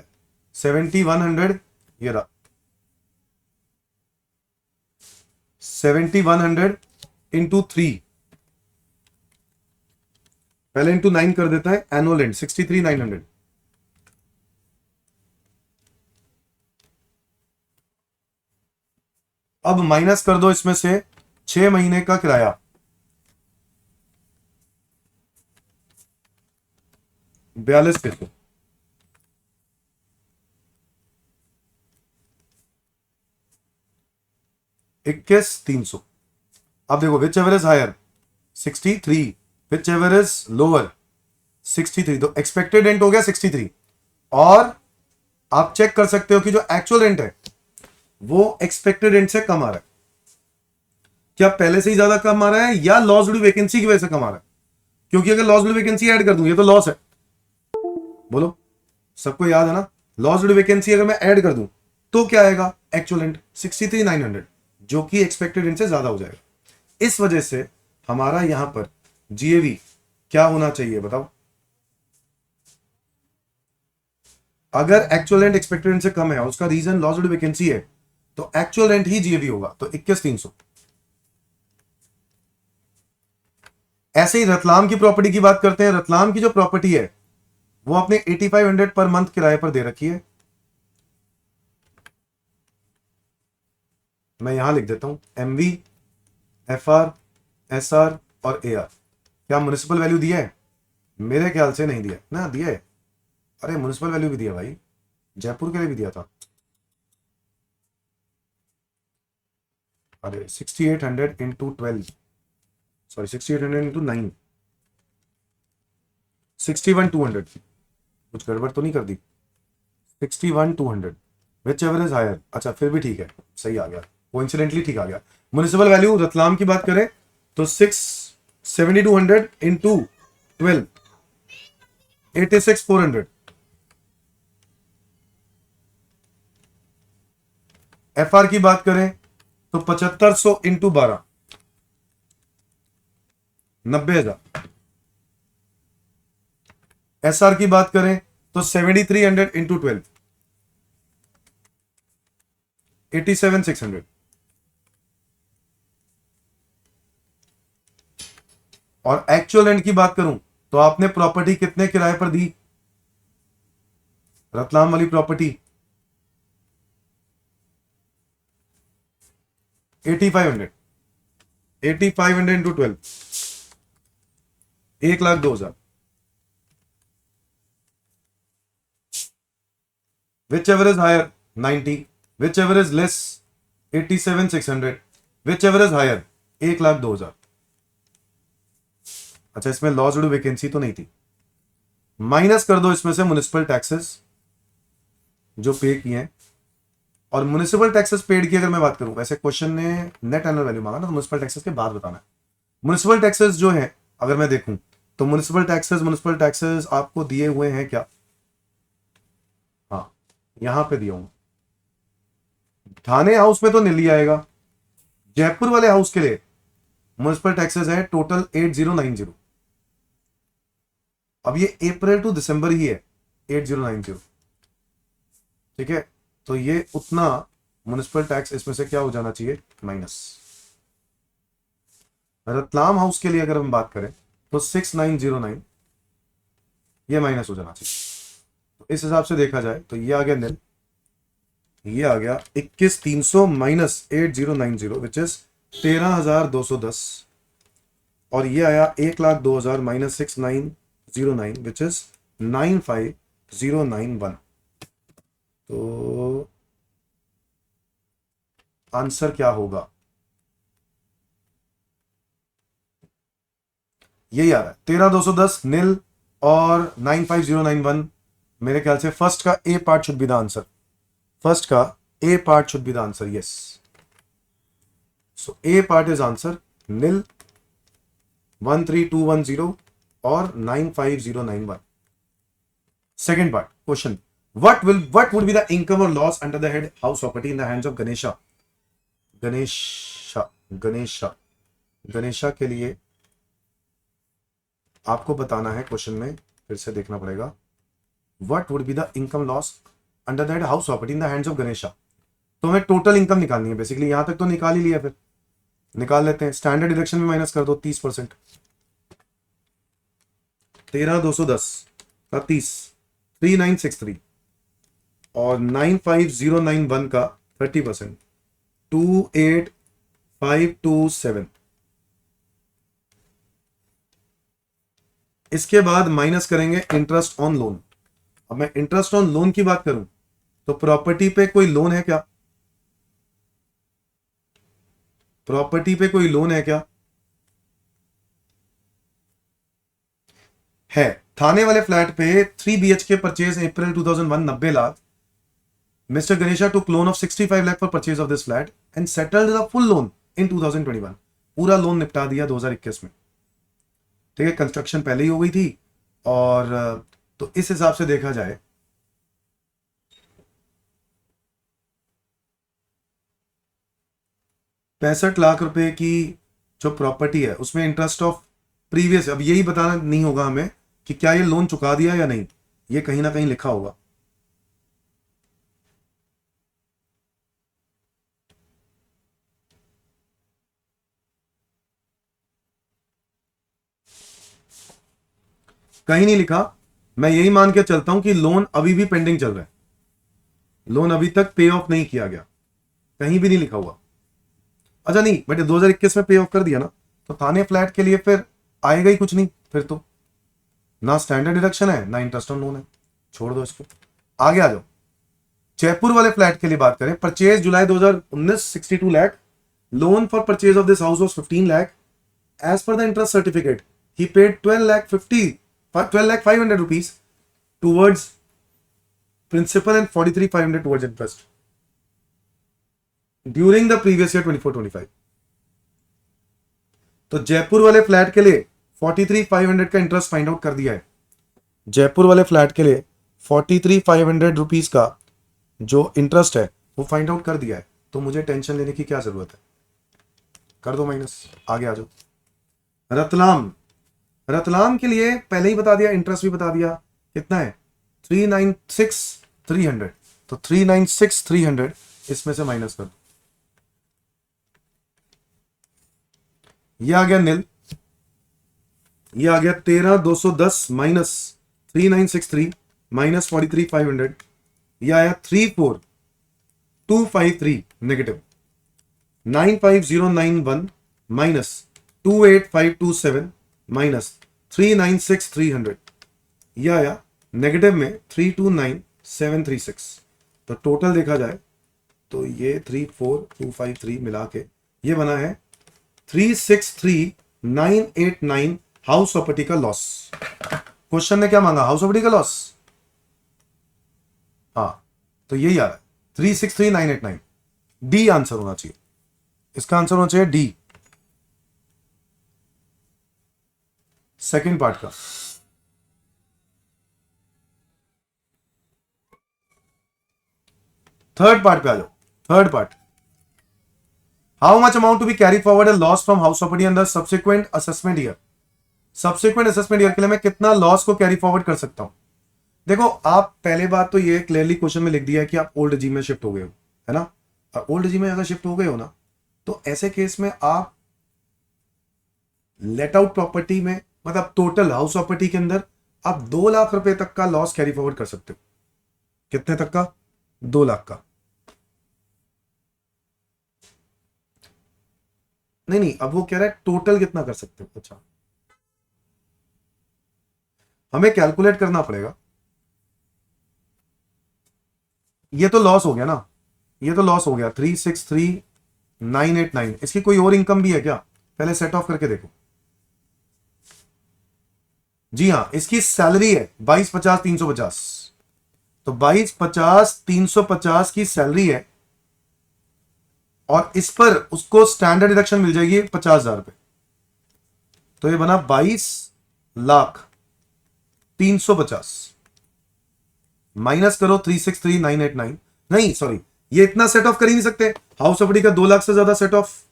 7,100, ये रहा 7,100 इंटू 3, पहले इंटू 9 कर देता है, एनुअल रेंट 63,900। अब माइनस कर दो इसमें से 6 महीने का किराया, 42,600, 21,300। अब देखो whichever is higher 63, whichever is lower 63, तो एक्सपेक्टेड रेंट हो गया 63। और आप चेक कर सकते हो कि जो एक्चुअल रेंट है वो एक्सपेक्टेड रेंट से कम आ रहा है। क्या पहले से ही ज्यादा कम आ रहा है या लॉस ड्यू वैकेंसी की वजह से कम आ रहा है? क्योंकि अगर लॉस ड्यू वैकेंसी ऐड कर दूं, ये तो लॉस है, बोलो सबको याद है ना? लॉस ड्यू वैकेंसी अगर मैं ऐड कर दूं तो क्या आएगा? एक्चुअल रेंट 63,900, जो कि एक्सपेक्टेड रेंट से ज्यादा हो जाएगा। इस वजह से हमारा यहां पर जीएवी क्या होना चाहिए बताओ? अगर एक्चुअल रेंट एक्सपेक्टेड रेंट से कम है और उसका रीजन लॉस ड्यू वैकेंसी है, तो एक्चुअल रेंट ही जीएवी होगा, तो 21,300। ऐसे ही रतलाम की प्रॉपर्टी की बात करते हैं। रतलाम की जो प्रॉपर्टी है वो अपने 8,500 पर मंथ किराए पर दे रखी है। मैं यहां लिख देता हूं एमवी, एफआर, एसआर और एआर। क्या म्युनिसिपल वैल्यू दिया है? मेरे ख्याल से नहीं दिया ना, दिया है। अरे म्युनिसिपल वैल्यू भी दिया भाई, जयपुर के लिए भी दिया था। अरे 6,800 इंटू 12, सॉरी 6,800 इंटू 9, 61,200। कुछ गड़बड़ तो नहीं कर दी? 61,200, विच एवर इज हायर। अच्छा फिर भी ठीक है, सही आ गया, कोइंसिडेंटली ठीक आ गया। म्युनिसिपल वैल्यू रतलाम की बात करें तो 7200 इंटू 12, 86,400। एफआर की बात करें तो 7,500 इंटू 12, 90,000। एसआर की बात करें तो 7,300 इंटू 12, 87,600। और एक्चुअल रेंट की बात करूं तो आपने प्रॉपर्टी कितने किराए पर दी? रतलाम वाली property 8,500, 8,500 into 12, 1,02,000। Whichever is higher 90, whichever is less 87,600, whichever is higher 1,02,000। अच्छा इसमें लॉस ड्यू वैकेंसी तो नहीं थी। माइनस कर दो इसमें से म्युनिसिपल टैक्सेस जो पे किए हैं। और म्युनिसिपल टैक्सेस पेड की अगर मैं बात करूं, वैसे क्वेश्चन ने नेट एनुअल वैल्यू मांगा ना, तो म्युनिसिपल टैक्सेस के बाद बताना है। म्युनिसिपल टैक्सेस जो है अगर मैं देखूं तो म्युनिसिपल टैक्सेस आपको दिए हुए हैं क्या? हाँ यहां पे दिया हूं। थाने हाउस में तो नीली आएगा, जयपुर वाले हाउस के लिए म्युनिसिपल टैक्सेस है टोटल 8090। अब ये अप्रैल टू दिसंबर ही है 8090, ठीक है? तो ये उतना म्युनिसिपल टैक्स इसमें से क्या हो जाना चाहिए? माइनस। रतलाम हाउस के लिए अगर हम बात करें तो 6909 ये माइनस हो जाना चाहिए। तो इस हिसाब से देखा जाए तो ये आ गया निल, ये आ गया 21300 माइनस 8090 विच इज 13210, और ये आया 1,02,000 माइनस 6909 विच इज 95091। तो आंसर क्या होगा? यही आ रहा है 13210 निल और 95091। मेरे ख्याल से फर्स्ट का A part should be the answer, first का A part should be the answer, yes. So A part is answer nil 13210 और 95091। Second part question, what would be the income or loss under the head house property in the hands of Ganesha? Ganesha के लिए आपको बताना है, question में फिर से देखना पड़ेगा। What would be the income loss under the head house property in the hands of Ganesha? तो हमें टोटल इनकम निकालनी है बेसिकली, यहां तक तो निकाल ही लिया, फिर निकाल लेते हैं। स्टैंडर्ड डिडक्शन में माइनस कर दो 30%, 13210 का 30 3963 और 95091 का 30% 28527। इसके बाद माइनस करेंगे इंटरेस्ट ऑन लोन। अब मैं इंटरेस्ट ऑन लोन की बात करूं तो प्रॉपर्टी पे कोई लोन है क्या? प्रॉपर्टी पे कोई लोन है क्या? है। थाने वाले फ्लैट पे 3 BHK purchase April 2001 90 lakh. Mr. Ganesha took loan of 65 lakh for purchase of this flat and settled the full loan in 2021। पूरा लोन निपटा दिया 2021 में। ठीक है, कंस्ट्रक्शन पहले ही हो गई थी, और तो इस हिसाब से देखा जाए 65 लाख रुपए की जो प्रॉपर्टी है उसमें इंटरेस्ट ऑफ प्रीवियस, अब यही बताना नहीं होगा हमें कि क्या ये लोन चुका दिया या नहीं, ये कहीं ना कहीं लिखा होगा। कहीं नहीं लिखा, मैं यही मान के चलता हूं कि लोन अभी भी पेंडिंग चल रहा है, लोन अभी तक पे ऑफ नहीं किया गया, कहीं भी नहीं लिखा हुआ। अच्छा नहीं, बट 2021 में पे ऑफ कर दिया ना, तो थाने फ्लैट के लिए फिर आएगा ही कुछ नहीं, फिर तो ना स्टैंडर्ड डिडक्शन है ना इंटरेस्ट ऑन लोन है, छोड़ दो इसको। आगे आ जाओ, जयपुर वाले फ्लैट के लिए बात करें, purchase July 2019 62 lakh, loan for purchase of this house was 15 lakh. As per the interest certificate he paid 12,500 rupees towards principal and 43,500 towards interest during the previous year 24-25। तो जयपुर वाले फ्लैट के लिए 43,500 का इंटरेस्ट फाइंड आउट कर दिया है। जयपुर वाले फ्लैट के लिए 43,500 रुपीज का जो इंटरेस्ट है वो फाइंड आउट कर दिया है, तो मुझे टेंशन लेने की क्या जरूरत है, कर दो माइनस। आगे आ जाओ, रतलाम, रतलाम के लिए पहले ही बता दिया, इंटरेस्ट भी बता दिया, कितना है 396,300, तो 396,300 इसमें से माइनस कर दो, ये आ गया निल, ये आ गया 13,210 माइनस 3,963 माइनस 43,500, ये आया 34,253 नेगेटिव, 95091 माइनस 28527 माइनस 396,300, यह आया नेगेटिव में 329,736। तो टोटल देखा जाए तो ये 34,253 मिला के ये बना है 363,989 हाउस प्रॉपर्टी का लॉस। क्वेश्चन ने क्या मांगा, हाउस प्रॉपर्टी का लॉस, हाँ, तो यही आ रहा है 363,989। डी आंसर होना चाहिए, इसका आंसर होना चाहिए डी, सेकेंड पार्ट का। थर्ड पार्ट पे आ जाओ, third part, how much amount to be carry forward a loss from house property under subsequent assessment year. Subsequent assessment year के लिए मैं कितना लॉस को कैरी फॉरवर्ड कर सकता हूं। देखो, आप पहले बात तो ये क्लियरली क्वेश्चन में लिख दिया है कि आप ओल्ड regime में शिफ्ट हो गए हो, है ना। और ओल्ड regime में अगर शिफ्ट हो गए हो ना, तो ऐसे केस में आप लेट आउट प्रॉपर्टी में मतलब टोटल हाउस प्रॉपर्टी के अंदर आप 2 लाख रुपए तक का लॉस कैरी फॉरवर्ड कर सकते हो। कितने तक का? 2 लाख का। नहीं नहीं, अब वो कह रहा है टोटल कितना कर सकते हो। अच्छा, हमें कैलकुलेट करना पड़ेगा। ये तो लॉस हो गया ना, ये तो लॉस हो गया 363,989। इसकी कोई और इनकम भी है क्या? पहले सेट ऑफ करके देखो। जी हाँ, इसकी सैलरी है 22,50,350। तो 22,50,350 की सैलरी है और इस पर उसको स्टैंडर्ड डिडक्शन मिल जाएगी 50,000 रुपए। तो ये बना 22,03,50 माइनस करो 363,989। नहीं सॉरी, ये इतना सेट ऑफ कर ही नहीं सकते। हाउस प्रॉपर्टी का 2 लाख से ज्यादा सेट ऑफ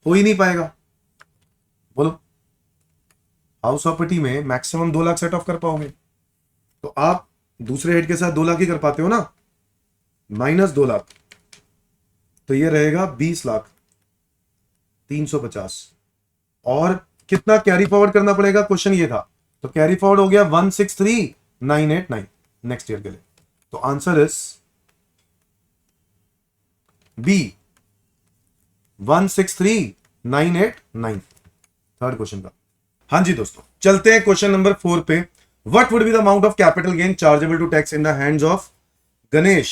हो ही नहीं पाएगा। बोलो, हाउस प्रॉपर्टी में मैक्सिमम 2 लाख सेट ऑफ कर पाओगे? तो आप दूसरे हेड के साथ 2 लाख ही कर पाते हो ना, माइनस 2 लाख, तो ये रहेगा 20,03,50। और कितना कैरी फॉरवर्ड करना पड़ेगा, क्वेश्चन ये था। तो कैरी फॉरवर्ड हो गया 163,989 नेक्स्ट ईयर के लिए। तो answer is B 163,989 third question का। हाँ जी दोस्तों, चलते हैं क्वेश्चन नंबर 4 पे। What would be the amount of capital gain chargeable to tax in the hands of Ganesh?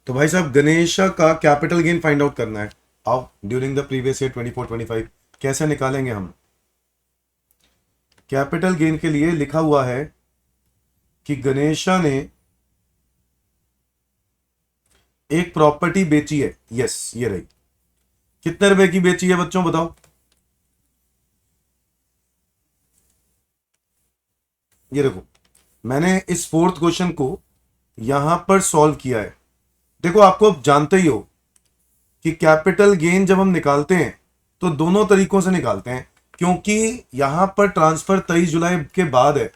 तो भाई साहब, गणेश का कैपिटल गेन फाइंड आउट करना है। आओ, ड्यूरिंग द प्रीवियस ईयर 24-25 कैसे निकालेंगे हम? कैपिटल गेन के लिए लिखा हुआ है कि गणेशा ने एक प्रॉपर्टी बेची है। यस, ये रही। कितने रुपए की बेची है बच्चों, बताओ? ये देखो, मैंने इस फोर्थ क्वेश्चन को यहां पर सॉल्व किया है। देखो, आपको अब जानते ही हो कि कैपिटल गेन जब हम निकालते हैं तो दोनों तरीकों से निकालते हैं, क्योंकि यहां पर ट्रांसफर 23 जुलाई के बाद है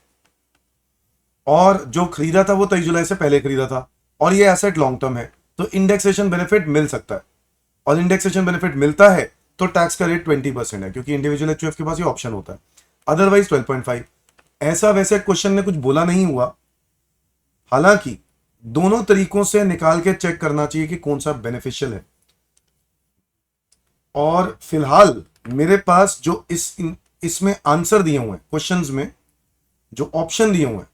और जो खरीदा था वो 23 जुलाई से पहले खरीदा था और ये एसेट लॉन्ग टर्म है, तो इंडेक्सेशन बेनिफिट मिल सकता है। और इंडेक्सेशन बेनिफिट मिलता है तो टैक्स का रेट 20% है, क्योंकि इंडिविजुअल एचयूएफ के पास ये ऑप्शन होता है। अदरवाइज 12.5। ऐसा वैसे क्वेश्चन में कुछ बोला नहीं हुआ, हालांकि दोनों तरीकों से निकाल के चेक करना चाहिए कि कौन सा बेनिफिशियल है। और फिलहाल मेरे पास जो इसमें आंसर दिए हुए हैं, क्वेश्चंस में जो ऑप्शन दिए हुए हैं,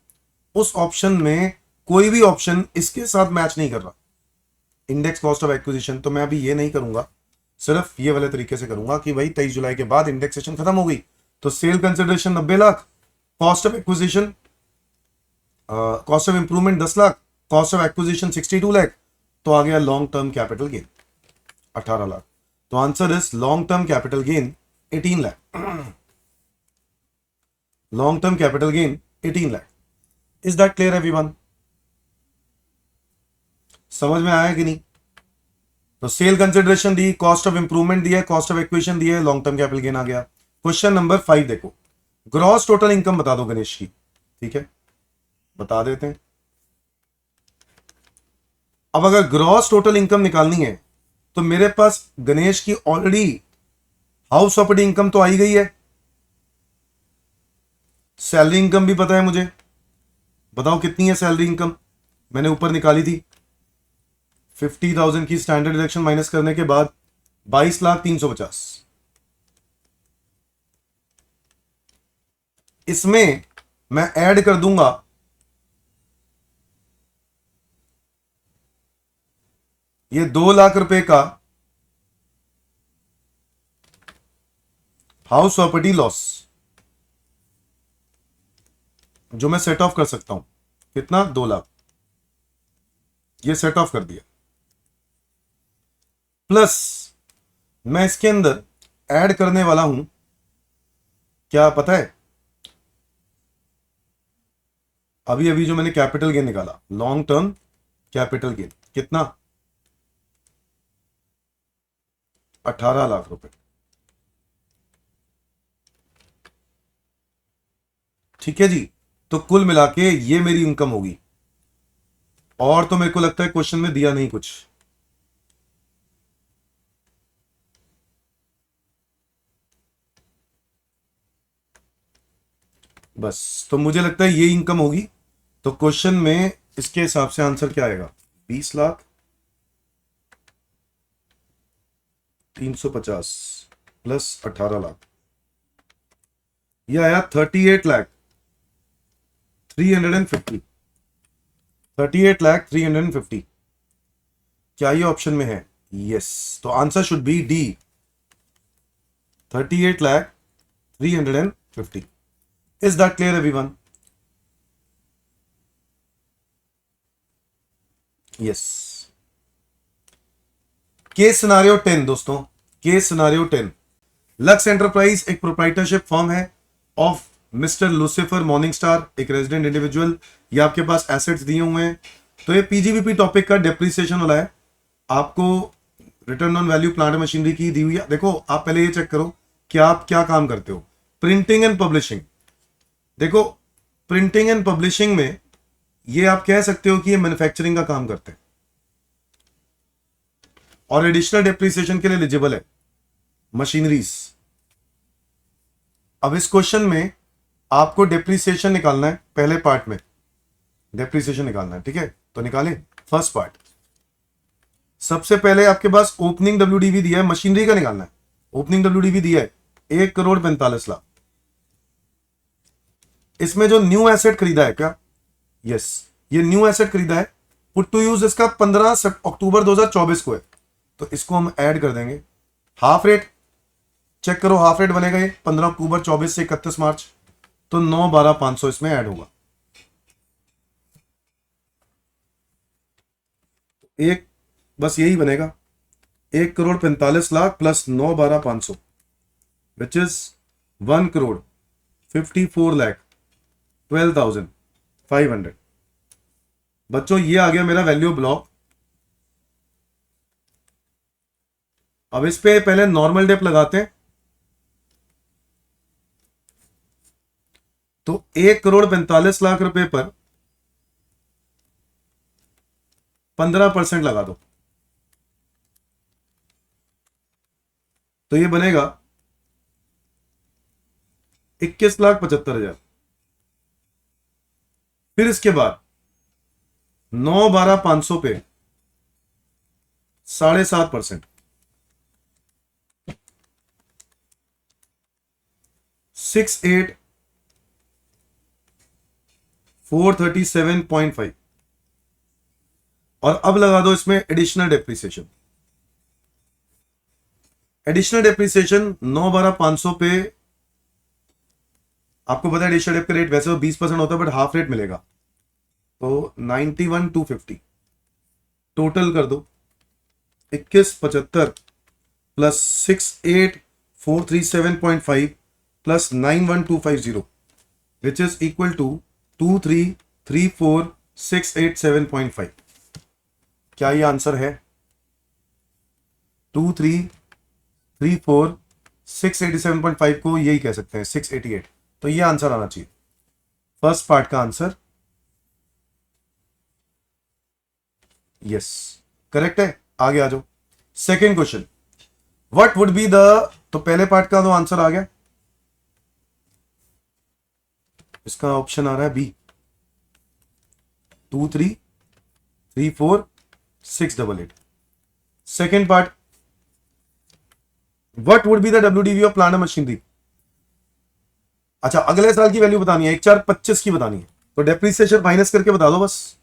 उस ऑप्शन में कोई भी ऑप्शन इसके साथ मैच नहीं कर रहा। इंडेक्स कॉस्ट ऑफ एक्विजिशन, तो मैं अभी ये नहीं करूंगा, सिर्फ ये वाले तरीके से करूंगा कि भाई 23 जुलाई के बाद इंडेक्सेशन खत्म हो गई तो sale consideration 90 lakh, cost of acquisition cost of improvement 10 lakh, cost of acquisition 62 lakh, तो आ गया long term capital gain 18 lakh. तो answer is long term capital gain 18 lakh. Long term capital gain 18 lakh. Is that clear everyone? समझ में आया कि नहीं? तो सेल कंसिडरेशन दी, कॉस्ट ऑफ इंप्रूवमेंट दिया, कॉस्ट ऑफ एक्विजिशन दिया, लॉन्ग टर्म कैपिटल गेन आ गया। क्वेश्चन नंबर 5 देखो, ग्रॉस टोटल इनकम बता दो गणेश की। ठीक है, बता देते हैं। अब अगर ग्रॉस टोटल इनकम निकालनी है तो मेरे पास गणेश की ऑलरेडी हाउस प्रॉपर्टी इनकम तो आई गई है, सैलरी इनकम भी पता है मुझे। बताओ कितनी है सैलरी इनकम? मैंने ऊपर निकाली थी 50,000 की स्टैंडर्ड डिडक्शन माइनस करने के बाद 22,03,50। इसमें मैं ऐड कर दूंगा ये 2 लाख रुपए का हाउस प्रॉपर्टी लॉस जो मैं सेट ऑफ कर सकता हूं। कितना? 2 लाख। ये सेट ऑफ कर दिया, प्लस मैं इसके अंदर ऐड करने वाला हूं, क्या पता है? अभी अभी जो मैंने कैपिटल गेन निकाला, लॉन्ग टर्म कैपिटल गेन, कितना? 18 लाख रुपए। ठीक है जी, तो कुल मिला के ये मेरी इनकम होगी। और तो मेरे को लगता है क्वेश्चन में दिया नहीं कुछ। बस, तो मुझे लगता है ये इनकम होगी। तो क्वेश्चन में इसके हिसाब से आंसर क्या आएगा? 20 लाख 350 प्लस 18 लाख, ये आया 38 लाख 350। 38 लाख 350, क्या ये ऑप्शन में है? यस, तो answer should be D, 38 lakh 350। Is that clear everyone? Yes. Case scenario 10 दोस्तों, केस सिनारियो 10। लक्स एंटरप्राइज एक प्रोप्राइटरशिप फर्म है ऑफ मिस्टर लूसिफर मॉर्निंगस्टार, एक रेजिडेंट इंडिविजुअल। ये आपके पास एसेट्स दिए हुए हैं। तो ये पीजीबीपी टॉपिक का डेप्रिसिएशन वाला है। आपको return on value plant machinery की दी हुई है। देखो, आप पहले ये चेक करो कि आप क्या काम करते हो। प्रिंटिंग एंड पब्लिशिंग, देखो प्रिंटिंग एंड पब्लिशिंग में ये आप कह सकते हो कि ये मैन्युफैक्चरिंग का काम करते हैं और एडिशनल डेप्रिसिएशन के लिए एलिजिबल है मशीनरीज। अब इस क्वेश्चन में आपको डेप्रिसिएशन निकालना है, पहले पार्ट में डेप्रिसिएशन निकालना है, ठीक है? तो निकालें फर्स्ट पार्ट। सबसे पहले आपके पास ओपनिंग डब्ल्यूडीवी दिया है, मशीनरी का निकालना है। ओपनिंग डब्ल्यूडीवी दिया है 1,45,00,000। इसमें जो न्यू एसेट खरीदा है क्या? यस, ये न्यू एसेट खरीदा है। पुट टू यूज इसका 15 अक्टूबर 2024 को है, तो इसको हम ऐड कर देंगे। हाफ रेट चेक करो, हाफ रेट बनेगा ये 15 अक्टूबर 24 से 31 मार्च, तो 9,12,500 इसमें ऐड होगा। एक बस यही बनेगा, 1,45,00,000 प्लस 9,12,500 विच इज 1,54,12,500। बच्चों ये आ गया मेरा वैल्यू ब्लॉक। अब इस पे पहले नॉर्मल डेप लगाते हैं। तो 1,45,00,000 रुपए पर 15% लगा दो, तो ये बनेगा 21,75,000। फिर इसके बाद 9,12,500 पे 7.5%, 68,437.5 और अब लगा दो इसमें एडिशनल डेप्रिसिएशन। एडिशनल डेप्रिसिएशन 9,12,500 पे आपको पता है एडिशनल डेप का रेट वैसे तो 20% होता है, बट हाफ रेट मिलेगा, तो 91,250। टोटल कर दो 21,75 plus 68,437.5 plus 91,250 which is equal to 23,34,687.5। क्या ये आंसर है? 23,34,687.5 को यही कह सकते हैं 688। तो ये आंसर आना चाहिए फर्स्ट पार्ट का आंसर। यस, करेक्ट है। आगे आ जाओ, second question. What would be the, तो पहले पार्ट का तो आंसर आ गया, इसका ऑप्शन आ रहा है B, 23,34,688। Second part, what would be the WDV of plant machinery. अच्छा, अगले साल की वैल्यू बतानी है, 1,425 की बतानी है, तो डेप्रिसिएशन माइनस करके बता दो बस।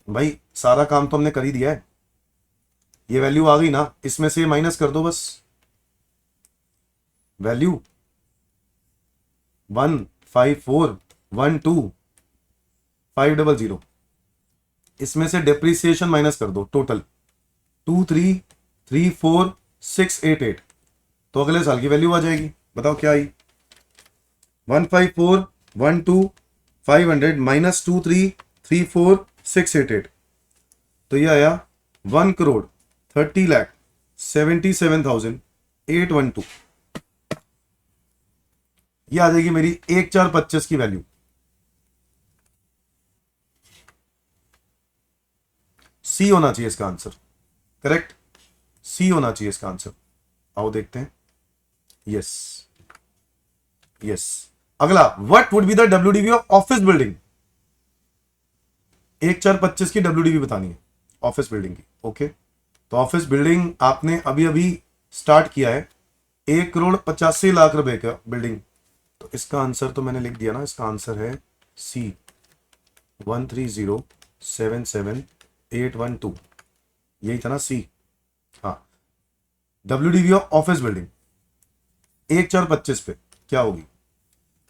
भाई सारा काम तो हमने कर ही दिया है, ये वैल्यू आ गई ना, इसमें से माइनस कर दो बस। वैल्यू 154,12,500, इसमें से डेप्रिसिएशन माइनस कर दो, टोटल 23,34,688, तो अगले साल की वैल्यू आ जाएगी। बताओ क्या आई? 154,12,500 माइनस 23,34,688, तो ये आया 1,30,77,812। ये आ जाएगी मेरी 1,425 की वैल्यू। सी होना चाहिए इसका आंसर, करेक्ट, सी होना चाहिए इसका आंसर। आओ देखते हैं। Yes, yes. अगला, what would be the WDV of office building? 1,4,25 की WDV बतानी है ऑफिस बिल्डिंग की। ओके, तो ऑफिस बिल्डिंग आपने अभी अभी स्टार्ट किया है, 1,85 लाख रुपए का बिल्डिंग। तो इसका आंसर तो मैंने लिख दिया ना, इसका आंसर है C, 130,77,812, यही था ना C। हाँ, WDV ऑफ ऑफिस बिल्डिंग 1,4,25 पे क्या होगी?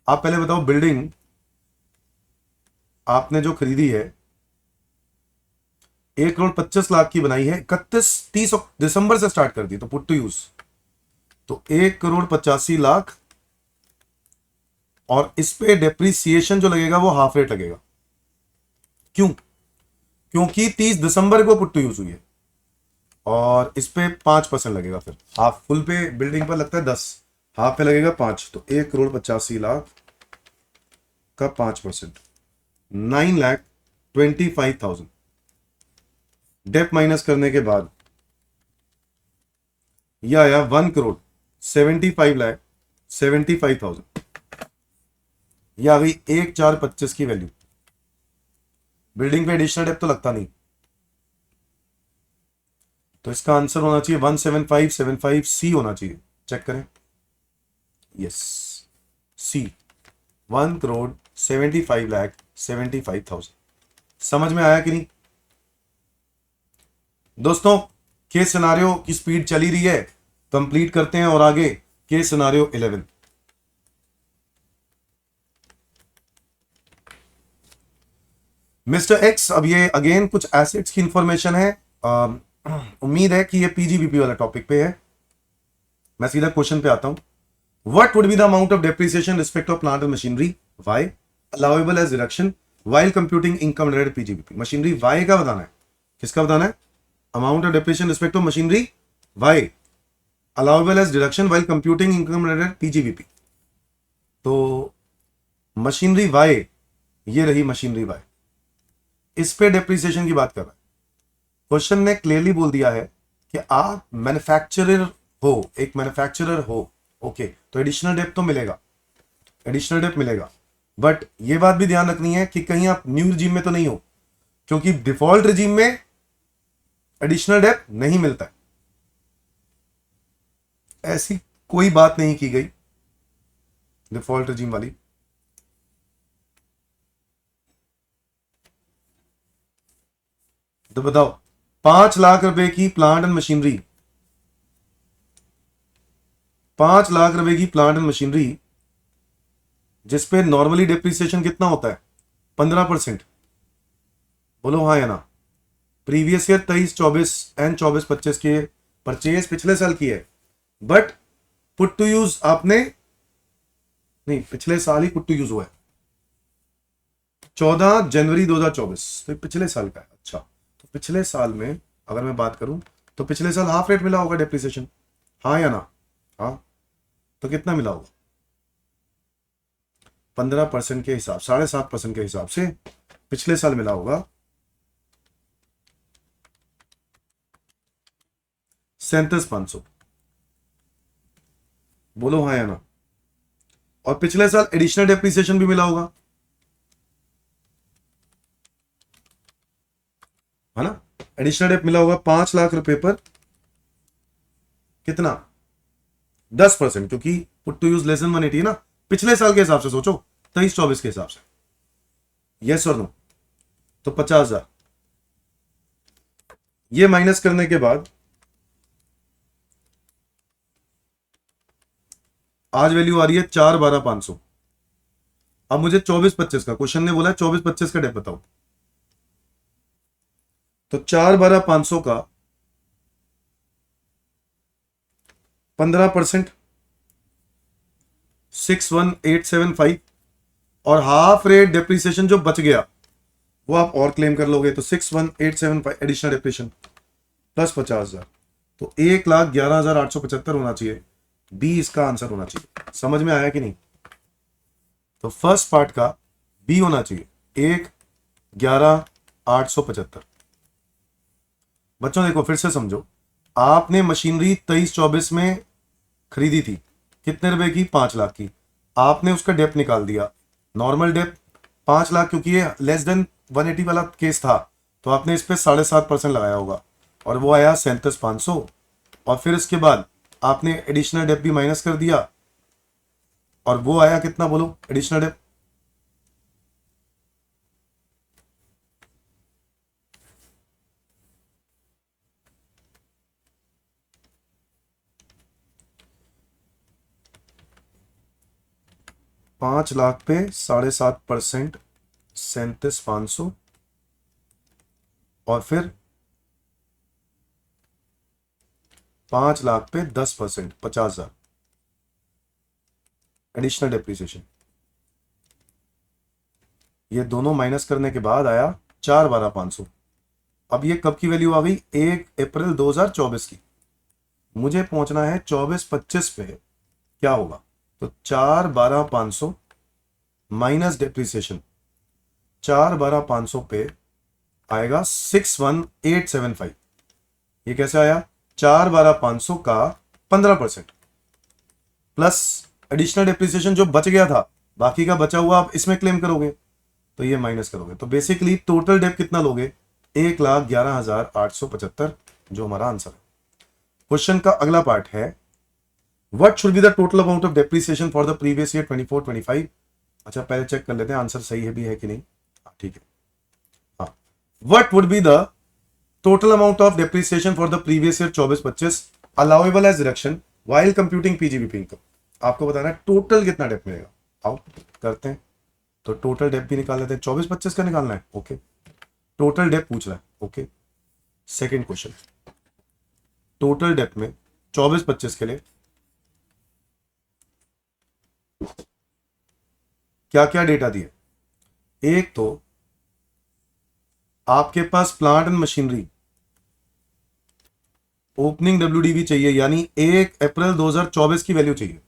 आप पहले बताओ, बिल्डिंग आपने जो खरीदी है 1,25,00,000 की बनाई है, 31-30 दिसंबर से स्टार्ट कर दी, तो पुट टू यूज, तो 1,85,00,000, और इस पे डेप्रीसिएशन जो लगेगा वो हाफ रेट लगेगा। क्यों? क्योंकि 30 दिसंबर को पुट टू यूज हुई है, और इस पे 5% लगेगा। फिर हाफ, फुल पे बिल्डिंग पर लगता है 10, हाफ पे लगेगा 5, तो 1,85,00,000 का 5%, 9,25,000। डेप माइनस करने के बाद यह आया 1,75,75,000। यह आ गई 1,4,25 की वैल्यू। बिल्डिंग पे एडिशनल डेप तो लगता नहीं, तो इसका आंसर होना चाहिए 1,75,75 सी होना चाहिए। चेक करें, यस, सी, 1,75,75,000। समझ में आया कि नहीं दोस्तों? केस सिनारियो की स्पीड चली रही है, कंप्लीट करते हैं और आगे केस सिनारियो 11। मिस्टर एक्स, अब ये अगेन कुछ एसेट्स की इंफॉर्मेशन है। उम्मीद है कि ये पीजीबीपी वाला टॉपिक पे है। मैं सीधा क्वेश्चन पे आता हूं। What would be the amount of depreciation respect of plant and machinery Y allowable as deduction while computing income related PGBP? Machinery Y का बताना है। किसका बताना है? Amount of depreciation respect of machinery Y allowable as deduction while computing income related PGBP. तो machinery Y, ये रही machinery Y, इस पे डेप्रिसिएशन की बात कर रहा है। क्वेश्चन ने क्लियरली बोल दिया है कि आप मैन्युफैक्चरर हो, एक मैन्युफैक्चरर हो, ओके, तो एडिशनल डेप तो मिलेगा, एडिशनल डेप मिलेगा। बट ये बात भी ध्यान रखनी है कि कहीं आप न्यू रिजीम में तो नहीं हो, क्योंकि डिफॉल्ट रिजीम में एडिशनल डेप नहीं मिलता है, ऐसी कोई बात नहीं की गई डिफॉल्ट रिजीम वाली। तो बताओ, 5,00,000 रुपए की प्लांट एंड मशीनरी, 5,00,000 रुपए की प्लांट एंड मशीनरी, जिसपे नॉर्मली डेप्रिसिएशन कितना होता है? 15%। बोलो हाँ या ना? प्रीवियस ईयर 23-24 एंड 24-25 के परचेज पिछले साल की है, बट पुट टू यूज आपने नहीं, पिछले साल ही पुट टू यूज हुआ है, 14 जनवरी 2024, तो पिछले साल का है। अच्छा, तो पिछले साल में अगर मैं बात करूं तो पिछले साल हाफ रेट मिला होगा डेप्रिसिएशन, हाँ या ना? हाँ, तो कितना मिला होगा? 15% के हिसाब, 7.5% के हिसाब से पिछले साल मिला होगा 37,500। बोलो हाँ या ना? और पिछले साल एडिशनल डेप्रिसिएशन भी मिला होगा, है ना? एडिशनल डेप मिला होगा 5,00,000 रुपए पर, कितना? 10%, क्योंकि put to use less than 180 है ना। पिछले साल के हिसाब से सोचो, 23-24 के हिसाब से, यस और नो? तो 50,000 ये माइनस करने के बाद आज वैल्यू आ रही है 4,12,500। अब मुझे 24-25 का, क्वेश्चन ने बोला 24-25 का डेप बताओ, तो 4,12,500 का 15% 6,1875, और हाफ रेट डेप्रिसिएशन जो बच गया वो आप और क्लेम कर लोगे, तो 6,1875 एडिशनल डेप्रिसिएशन प्लस 50,000, तो 1,11,875 होना चाहिए। बी इसका आंसर होना चाहिए। समझ में आया कि नहीं? तो फर्स्ट पार्ट का बी होना चाहिए, 1,11,875। बच्चों देखो, फिर से समझो, आपने मशीनरी 23-24 में खरीदी थी, कितने रुपए की? 5,00,000 की। आपने उसका डेप्थ निकाल दिया, नॉर्मल डेप्थ 5 लाख, क्योंकि ये लेस देन 180 वाला केस था तो आपने इस पे 7.5% लगाया होगा और वो आया 37,500। और फिर इसके बाद आपने एडिशनल डेप्थ भी माइनस कर दिया और वो आया कितना, बोलो एडिशनल डेप्थ? ₹5 लाख पे 7.5%, 37,500, और फिर 5 लाख पे 10%, 50,000 एडिशनल डेप्रिसिएशन। ये दोनों माइनस करने के बाद आया 4,12,500। अब ये कब की वैल्यू आ गई? 1 अप्रैल 2024 की। मुझे पहुंचना है 24-25 पे, क्या होगा? तो 4,12,500 माइनस डेप्रिसिएशन, 4,12,500 पे आएगा 61,875। ये कैसे आया? 4,12,500 का 15% प्लस एडिशनल डेप्रिसिएशन जो बच गया था, बाकी का बचा हुआ आप इसमें क्लेम करोगे तो ये माइनस करोगे। तो बेसिकली टोटल डेप कितना लोगे? 1,11,875, जो हमारा आंसर है। क्वेश्चन का अगला पार्ट है, what should be the total amount of depreciation for the previous year 24-25। अच्छा पहले चेक कर लेते हैं आंसर सही है भी है कि नहीं। ठीक है, हाँ। What would be the total amount of depreciation for the previous year 24-25 allowable as deduction while computing PGBP income. आपको बताना है टोटल कितना डेप मिलेगा। आओ करते हैं, तो टोटल डेप भी निकाल लेते हैं। 24-25 का निकालना है, ओके। टोटल डेप पूछ रहा है, okay. Second question, total dep में 24-25 के लिए क्या क्या डेटा दिए? एक तो आपके पास plant and machinery opening WDV चाहिए, यानी 1 अप्रैल 2024 की वैल्यू चाहिए।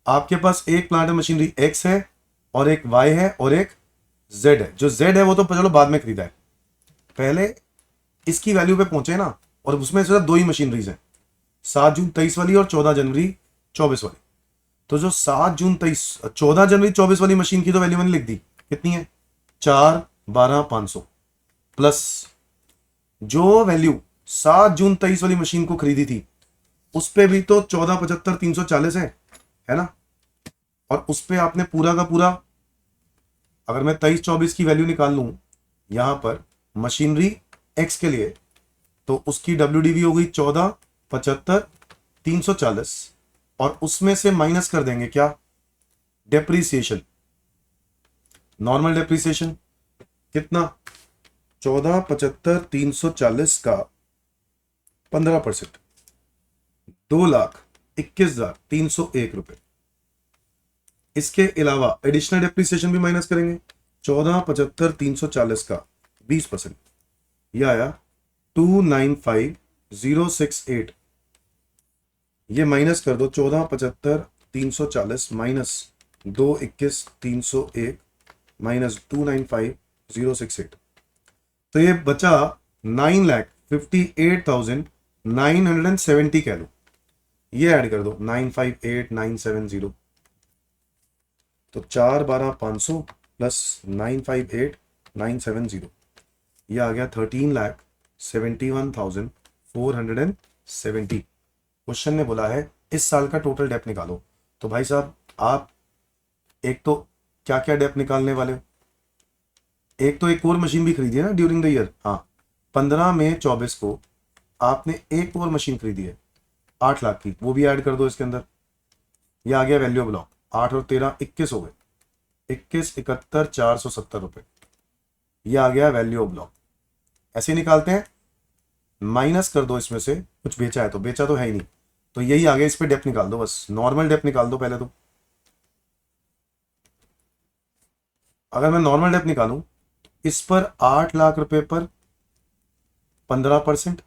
आपके पास एक प्लांट एंड मशीनरी एक्स है और एक वाई है और एक जेड है। जो जेड है वो तो चलो बाद में खरीदा है, पहले इसकी वैल्यू पे पहुंचे ना। और उसमें सिर्फ 2 ही मशीनरीज हैं, 7 जून 23 वाली और 14 जनवरी 24 वाली। तो जो 7 जून 23 14 जनवरी 24 वाली मशीन की तो वैल्यू मैंने लिख दी, कितनी है? 4,12,500 प्लस जो वैल्यू 7 जून 23 वाली मशीन को खरीदी थी उस पे भी तो 14,75,340 है ना। और उस पे आपने पूरा का पूरा, अगर मैं 23-24 की वैल्यू निकाल लूं यहां पर मशीनरी एक्स के लिए, तो उसकी डब्ल्यूडीवी हो गई 14,75,340 और उसमें से माइनस कर देंगे क्या? डेप्रीसिएशन, नॉर्मल डेप्रीसिएशन कितना? 14,75,340 का 15%, 2,21,301 रुपए। इसके अलावा एडिशनल डेप्रीसिएशन भी माइनस करेंगे, 14,75,340 का 20%, यह आया 2,95,068। ये माइनस कर दो, 14,75,340 माइनस 2,21,301 माइनस 2,95,068, तो ये बचा 9,58,970 कह लो। ये ऐड कर दो 958,970, तो 4,12,500 प्लस 958,970, ये आ गया 13,71,470। क्वेश्चन ने बोला है इस साल का टोटल डेप निकालो। तो भाई साहब आप एक तो क्या क्या डेप निकालने वाले हो? एक तो एक और मशीन भी खरीदी है ना ड्यूरिंग द ईयर, हाँ। 15 मई 24 को आपने एक और मशीन खरीदी है 8 लाख की, वो भी ऐड कर दो इसके अंदर। ये आ गया वैल्यू ब्लॉक, 8 और 13 21 हो गए, 21,71,470 रुपए। ये आ गया वैल्यू ब्लॉक। ऐसे निकालते हैं, माइनस कर दो इसमें से, कुछ बेचा है तो, बेचा तो है ही नहीं, तो यही आ गया। इस पे डेप निकाल दो, बस नॉर्मल डेप निकाल दो पहले तो। अगर मैं नॉर्मल डेप निकालूं इस पर 8 लाख रुपए पर 15%,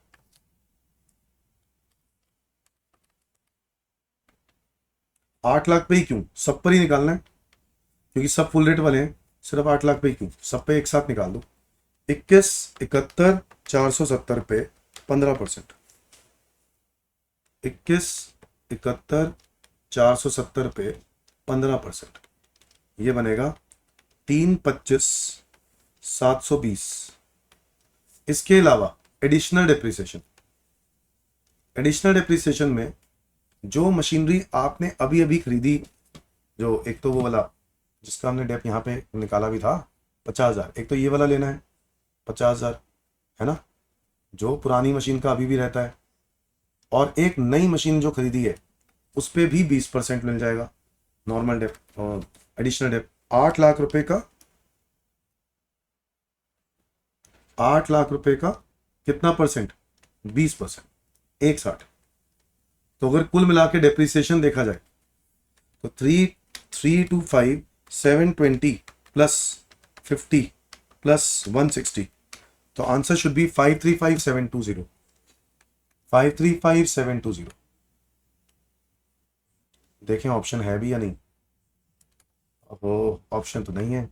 8 लाख पे ही क्यों, सब पर ही निकालना है क्योंकि सब फुल रेट वाले हैं। सिर्फ 8 लाख पे ही क्यों, सब पे एक साथ निकाल दो। 21,71,470 पे 15%, 21,71,470 पे 15%, ये बनेगा 325,720। इसके अलावा एडिशनल डिप्रिसिएशन में जो मशीनरी आपने अभी अभी खरीदी, जो एक तो वो वाला जिसका हमने डेप यहाँ पे निकाला भी था 50,000, एक तो ये वाला लेना है 50,000, है ना, जो पुरानी मशीन का अभी भी रहता है, और एक नई मशीन जो खरीदी है उस पर भी 20% मिल जाएगा नॉर्मल डेप और एडिशनल डेप। 8 लाख रुपए का, 8 लाख रुपए का कितना परसेंट? 20%, 160। तो अगर कुल मिला के डेप्रिसिएशन देखा जाए तो 325 720 प्लस 50 प्लस 160, तो आंसर शुड बी 535720, 535720। देखें ऑप्शन है भी या नहीं। ऑप्शन तो नहीं है।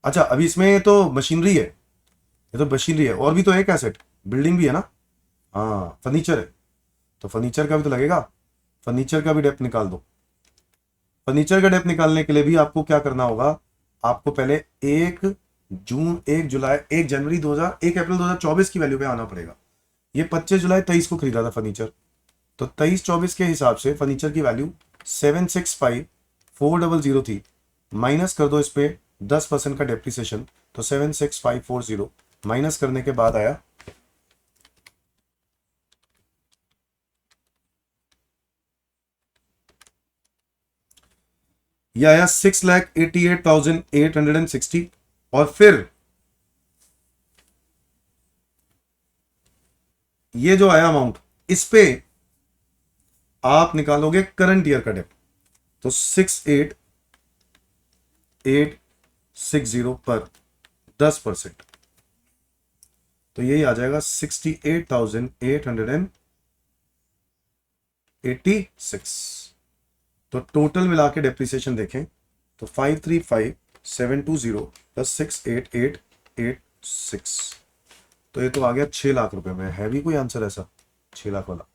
अच्छा, अभी इसमें तो मशीनरी है, ये तो मशीनरी है, और भी तो एक एसेट बिल्डिंग भी है ना, हाँ फर्नीचर है, तो फर्नीचर का भी तो लगेगा, फर्नीचर का भी डेप्थ निकाल दो। फर्नीचर का डेप्थ निकालने के लिए भी आपको क्या करना होगा, आपको पहले 1 जनवरी 1 अप्रैल 2024 की वैल्यू पे आना पड़ेगा। ये 25 जुलाई 23 को खरीदा था फर्नीचर, तो 23-24 के हिसाब से फर्नीचर की वैल्यू 765,400 थी, माइनस कर दो इस पे 10% का डेप्रिसिएशन, तो 76540 माइनस करने के बाद आया यह आया 6,88,860। और फिर ये जो आया अमाउंट, इस पे आप निकालोगे करंट ईयर का डेप्थ, तो 68,860 पर 10%, तो यही आ जाएगा 68,886। तो टोटल मिला के डेप्रिसिएशन देखें तो 535720 प्लस 68,886, तो ये तो आ गया 6 लाख रुपए में। है भी कोई आंसर ऐसा 6 लाख वाला?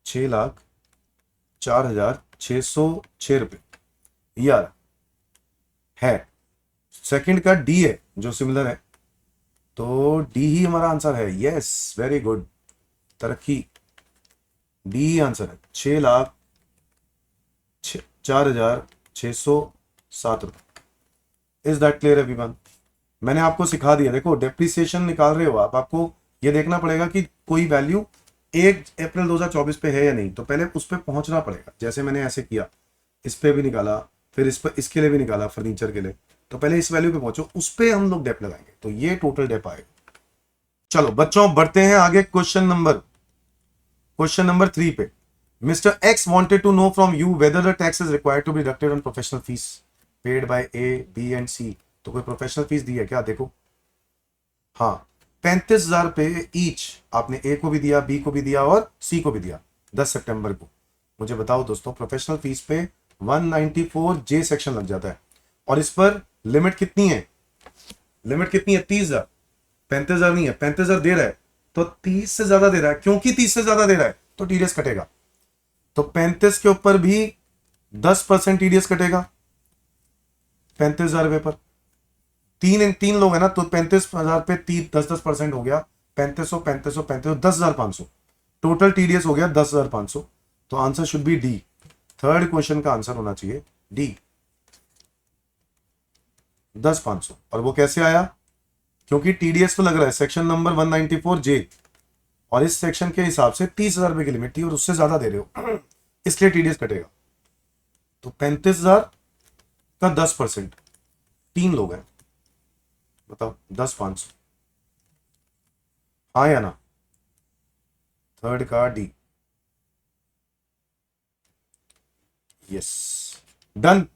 6,04,606 रुपए यार है। सेकंड का डी है जो सिमिलर है, तो डी ही हमारा आंसर है। यस, वेरी गुड, तरक्की, डी ही आंसर है। 6,04,607 रुपए। Is that clear everyone? मैंने आपको सिखा दिया। देखो डेप्रिसिएशन निकाल रहे हो आप, आपको ये देखना पड़ेगा कि कोई वैल्यू 1 अप्रैल 2024 पे है या नहीं, तो पहले उस पर पहुंचना पड़ेगा। जैसे मैंने ऐसे किया, इस पे भी निकाला, फिर इस पर, इसके लिए भी निकाला फर्नीचर के लिए, तो पहले इस वैल्यू पे पहुंचो, उस पे हम लोग डेप लगाएंगे, तो ये टोटल डेप आएगा। चलो बच्चों बढ़ते हैं आगे क्वेश्चन नंबर 3 पे। Mister X wanted to know from you whether the tax is required to be deducted on professional fees paid by A, B and C. तो कोई प्रोफेशनल फीस दी है क्या? देखो, हाँ 35,000 रुपए ईच आपने ए को भी दिया, बी को भी दिया और सी को भी दिया 10 सितंबर को। मुझे बताओ दोस्तों, प्रोफेशनल फीस पे 194 जे सेक्शन लग जाता है, और इस पर लिमिट कितनी है? 30,000। 35,000 नहीं है, 35,000 दे रहा है तो 30 से ज्यादा दे रहा है। क्योंकि 30 से ज्यादा दे रहा है तो टीडीएस कटेगा, तो 35 के ऊपर भी 10% टीडीएस कटेगा 35,000 रुपए पर। तीन लोग है ना, तो 35,000 पे 10% हो गया 3500, 3500, 3500, 10,500 टोटल टीडीएस हो गया 10,500। तो answer should be D. Third question का आंसर होना चाहिए डी, 10,500। और वो कैसे आया? क्योंकि टीडीएस तो लग रहा है सेक्शन नंबर 194 जे, और इस सेक्शन के हिसाब से 30,000 रुपए की लिमिट थी और उससे ज्यादा दे रहे हो, इसलिए टीडीएस कटेगा। तो 35,000 का 10%, 3 लोग हैं, बताओ 10,500, हाँ या ना? थर्ड का डी। यस, डन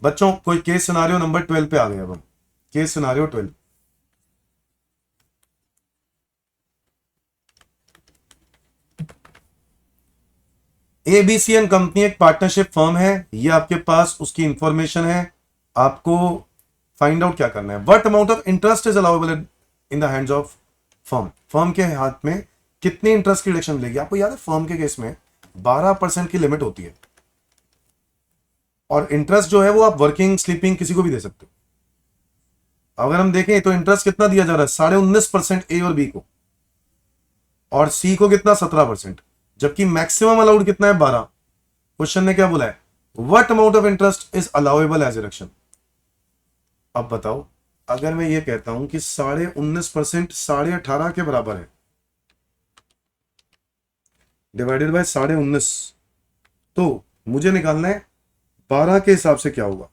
बच्चों। कोई केस सिनारियो नंबर 12 पे आ गए। अब हम केस सिनारियो 12। एबीसीएन कंपनी एक पार्टनरशिप फर्म है, ये आपके पास उसकी इंफॉर्मेशन है। आपको फाइंड आउट क्या करना है, what amount of interest is allowable in the hands of firm. Firm के हाथ में कितनी इंटरेस्ट की डिडक्शन मिलेगी? आपको याद है फर्म के केस में 12% की लिमिट होती है। और इंटरेस्ट जो है वो आप वर्किंग स्लीपिंग किसी को भी दे सकते हो। अगर हम देखें तो इंटरेस्ट कितना दिया जा रहा है, 19.5% ए और बी को, और सी को कितना 17%, जबकि मैक्सिमम अलाउड कितना है 12। क्वेश्चन ने क्या बोला है, what amount of interest is allowable as deduction. अब बताओ, अगर मैं ये कहता हूं कि 19.5% 18.5 के बराबर है, डिवाइडेड बाय 19.5, तो मुझे निकालना है 12 के हिसाब से क्या होगा।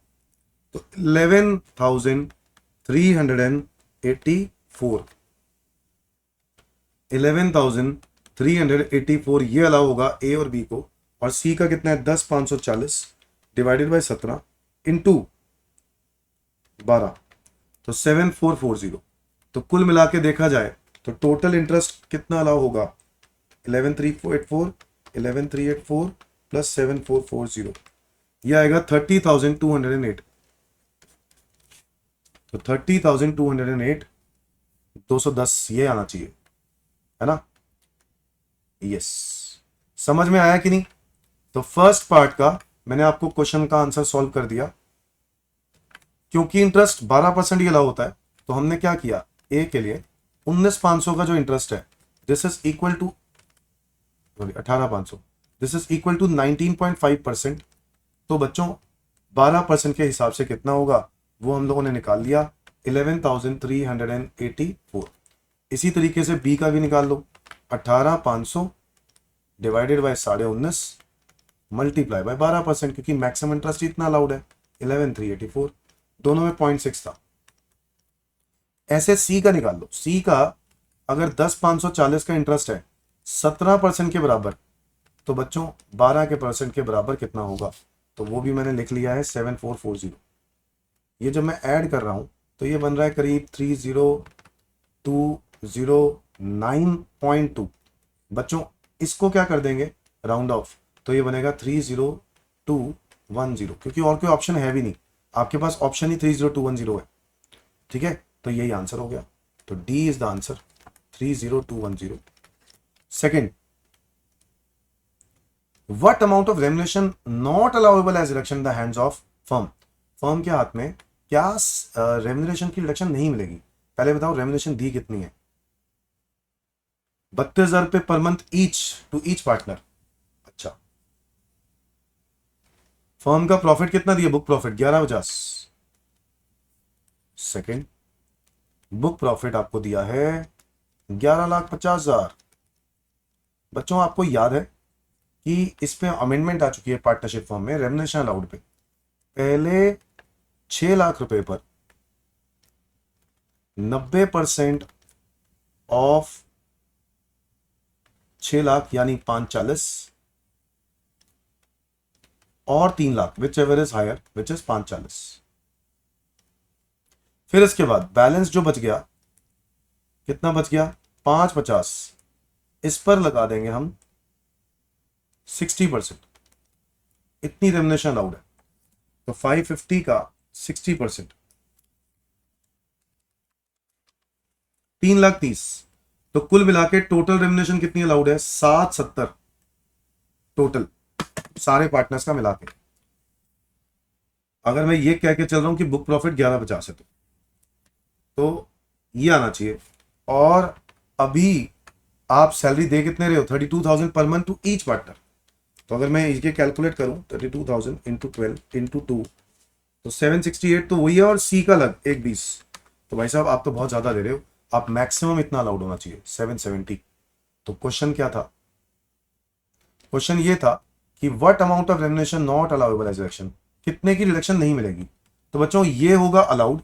तो 11,384 11,384 ये अलाउ होगा ए और बी को, और सी का कितना है 10,540 डिवाइडेड बाय 17 इंटू 12, तो 7,440। तो कुल मिला के देखा जाए तो टोटल इंटरेस्ट कितना अलाउ होगा, 11,384 प्लस 7,440, ये आएगा 30,208। तो 30,208 210 ये आना चाहिए, है ना। यस, समझ में आया कि नहीं। तो फर्स्ट पार्ट का मैंने आपको क्वेश्चन का आंसर सॉल्व कर दिया। क्योंकि इंटरेस्ट 12% ही अलाउ होता है, तो हमने क्या किया, ए के लिए 19,500 का जो इंटरेस्ट है, this is equal to 18,500, this is equal to 19.5%। तो बच्चों 12% के हिसाब से कितना होगा वो हम लोगों ने निकाल लिया, 11,384। इसी तरीके से बी का भी निकाल लो, 18,500 डिवाइडेड बाय 19.5 मल्टीप्लाई बाय 12%, क्योंकि मैक्सिमम इंटरेस्ट इतना अलाउड है 11,384, दोनों में 0.6 था। ऐसे सी का निकाल लो, सी का अगर 10,540 का इंटरेस्ट है 17% के बराबर, तो बच्चों 12% के बराबर कितना होगा, तो वो भी मैंने लिख लिया है 7,440। ये जब मैं ऐड कर रहा हूं तो ये बन रहा है करीब 30,209.2। बच्चों इसको क्या कर देंगे, राउंड ऑफ, तो ये बनेगा 30,210, क्योंकि और कोई ऑप्शन है भी नहीं, आपके पास ऑप्शन ही 30,210 है। ठीक है, तो यही आंसर हो गया। तो D is the answer, 30,210। Second, what amount of remuneration not allowable as reduction in the hands of firm. Firm के हाथ में क्या रेम्युनरेशन की रिडक्शन नहीं मिलेगी। पहले बताओ रेम्युनरेशन दी कितनी है, 32,000 रुपए per month each to each partner. अच्छा, फर्म का प्रॉफिट कितना दिया, book profit 11,50। Second, book profit आपको दिया है 11,50,000। बच्चों आपको याद है कि इस पे अमेंडमेंट आ चुकी है पार्टनरशिप फॉर्म में, रेम्युनरेशन अलाउड पे। पहले 6 लाख रुपए पर 90% ऑफ 6 लाख यानी 540, और 3 लाख whichever is higher which is 540। फिर इसके बाद बैलेंस जो बच गया, कितना बच गया 550, इस पर लगा देंगे हम 60%। इतनी रेम्युनरेशन अलाउड है, तो 550 का 60%, 3,30,000। तो कुल मिला के टोटल रेम्युनरेशन कितनी अलाउड है, 770 टोटल सारे पार्टनर्स का मिला के। अगर मैं ये कह के चल रहा हूं कि बुक प्रॉफिट 11,50 है, तो ये आना चाहिए। और अभी आप सैलरी दे कितने रहे हो, 32,000 per month to each partner. तो अगर मैं इसके कैलकुलेट करूं 32,000 इंटू 12 इंटू 2, तो 768 तो वही है, और सी का अलग 120। तो भाई साहब आप तो बहुत ज्यादा दे रहे हो, आप मैक्सिमम इतना अलाउड होना चाहिए 770। तो क्वेश्चन क्या था, क्वेश्चन ये था कि what amount of remuneration not allowable as reduction, कितने की रिडक्शन नहीं मिलेगी। तो बच्चों ये होगा अलाउड,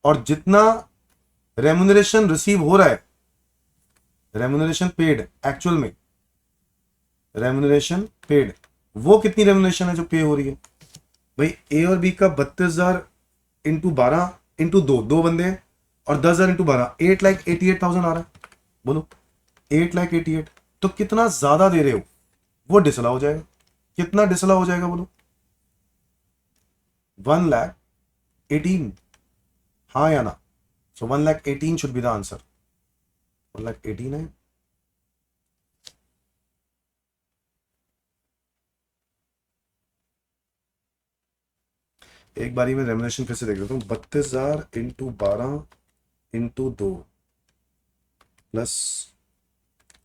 और जितना रेम्युनरेशन रिसीव हो रहा है, रेम्युनरेशन पेड एक्चुअल में, रेम्युनरेशन पेड, वो कितनी रेम्युनरेशन है जो पे हो रही है। भाई ए और बी का 32,000 इंटू 12 इंटू 2 बंदे हैं, और 10,000 इंटू 12 8,88,000 आ रहा है। बोलो 8,88,000, तो कितना ज्यादा दे रहे हो वो डिसअलाउ हो जाएगा। कितना डिसअलाउ हो जाएगा बोलो, 1,18,000, हाँ या ना। सो 1,18,000 शुड बी द आंसर। 1,18,000 है, एक बारी में रेमुनरेशन फिर से देख लेता हूँ। 32,000 इंटू 12 इंटू 2 प्लस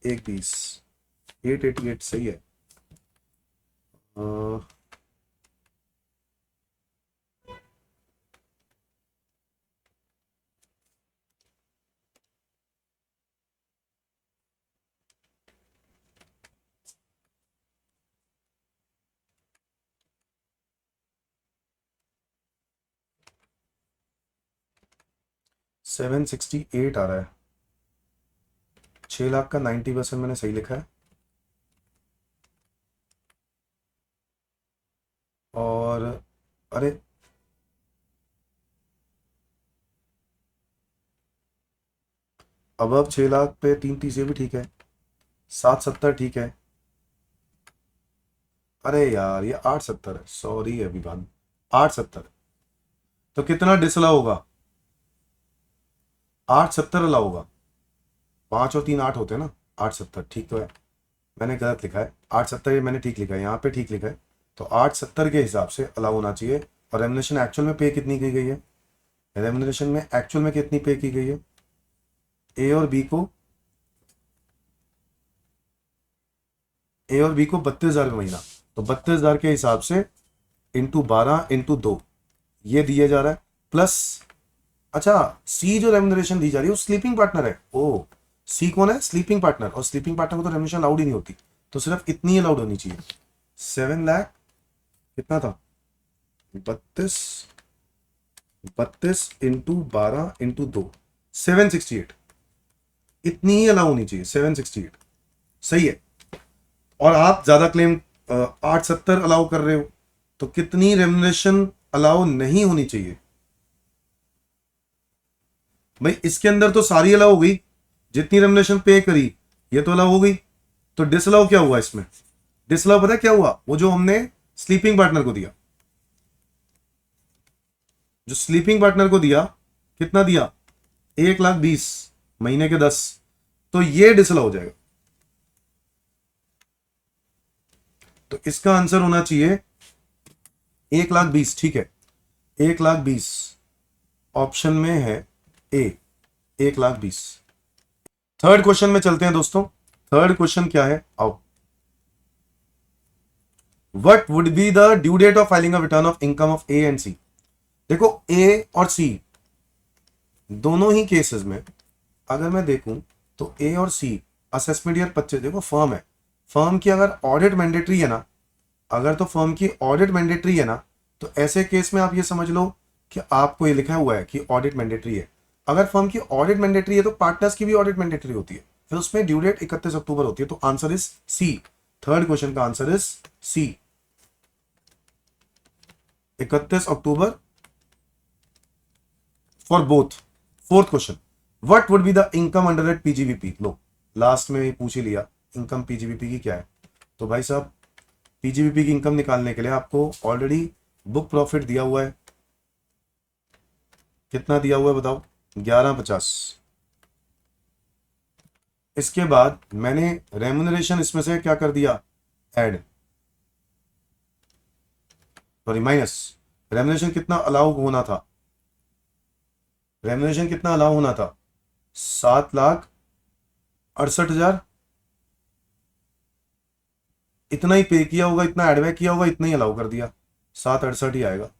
120, 888 सही है। अ, $768 आ रहा है। 6 लाख का 90% मैंने सही लिखा है। और अरे अब 6 लाख पे 330 भी ठीक है, 770 ठीक है। अरे यार ये 870 है, सॉरी अभिमान, 870। तो कितना डिसला होगा? 870 अलाउ होगा। 5 और 3 8 होते हैं ना, 870 ठीक तो है। मैंने गलत लिखा है, 870 ये मैंने ठीक लिखा है, यहाँ पे ठीक लिखा है। तो 870 के हिसाब से अलाउ होना चाहिए। और रेमुनरेशन एक्चुअल में पे कितनी की गई है? रेमुनरेशन में एक्चुअल में कितनी पे की गई है? ए और बी को 32,000 का महीना, तो 32,000 के हिसाब से इंटू 12 इंटू 2 ये दिया जा रहा है। प्लस अच्छा सी जो रेमुनरेशन दी जा रही है वो स्लीपिंग पार्टनर है। ओ सी कौन है? Sleeping partner. और स्लीपिंग पार्टनर को तो रेमुनरेशन अलाउड ही नहीं होती, तो सिर्फ इतनी अलाउड होनी चाहिए। 7 लाख कितना था? 32 32 इंटू 12 इंटू 2 768, इतनी ही अलाउ होनी चाहिए। 768 सही है। और आप ज्यादा क्लेम 870 अलाउ कर रहे हो, तो कितनी रेमुनरेशन अलाउ नहीं होनी चाहिए भाई? इसके अंदर तो सारी अलाउ हो गई, जितनी रेमुनरेशन पे करी ये तो अलाउ हो गई। तो डिसअलाउ क्या हुआ इसमें? डिसअलाउ पता है क्या हुआ? वो जो हमने स्लीपिंग पार्टनर को दिया, जो स्लीपिंग पार्टनर को दिया, कितना दिया? 1,20,000 महीने के 10, तो ये डिसअलाउ हो जाएगा। तो इसका आंसर होना चाहिए 1,20,000 ठीक है। 1,20,000 ऑप्शन में है ए, 1,20,000। थर्ड क्वेश्चन में चलते हैं दोस्तों। थर्ड क्वेश्चन क्या है आओ। What would be the due date of filing a return of income of A and C? देखो ए और सी दोनों ही केसेस में अगर मैं देखूं तो ए और सी असेसमेंट ईयर 25, देखो फर्म है, फर्म की अगर ऑडिट मैंडेटरी है ना, अगर तो फर्म की ऑडिट मैंडेटरी है ना, तो ऐसे केस में आप ये समझ लो कि आपको ये लिखा हुआ है कि ऑडिट मैंडेटरी है। अगर फर्म की ऑडिट मैंडेटरी है तो पार्टनर्स की भी ऑडिट मैंडेटरी होती है, फिर उसमें ड्यू डेट 31 अक्टूबर होती है। तो answer is C. Third question का answer is C, 31 October for both. Fourth question, what would be the income under at PGBP? लो लास्ट में पूछ ही लिया इनकम पीजीवीपी की क्या है। तो भाई साहब पीजीवीपी की इनकम निकालने के लिए आपको ऑलरेडी बुक प्रॉफिट दिया हुआ है। कितना दिया हुआ है बताओ? 1150। इसके बाद मैंने रेमुनरेशन इसमें से क्या कर दिया? Add, sorry minus. रेमुनरेशन कितना अलाउ होना था? रेमुनरेशन कितना अलाउ होना था? 7,68,000। इतना ही पे किया होगा, इतना एडबैक किया होगा, इतना ही अलाउ कर दिया, 768 ही आएगा।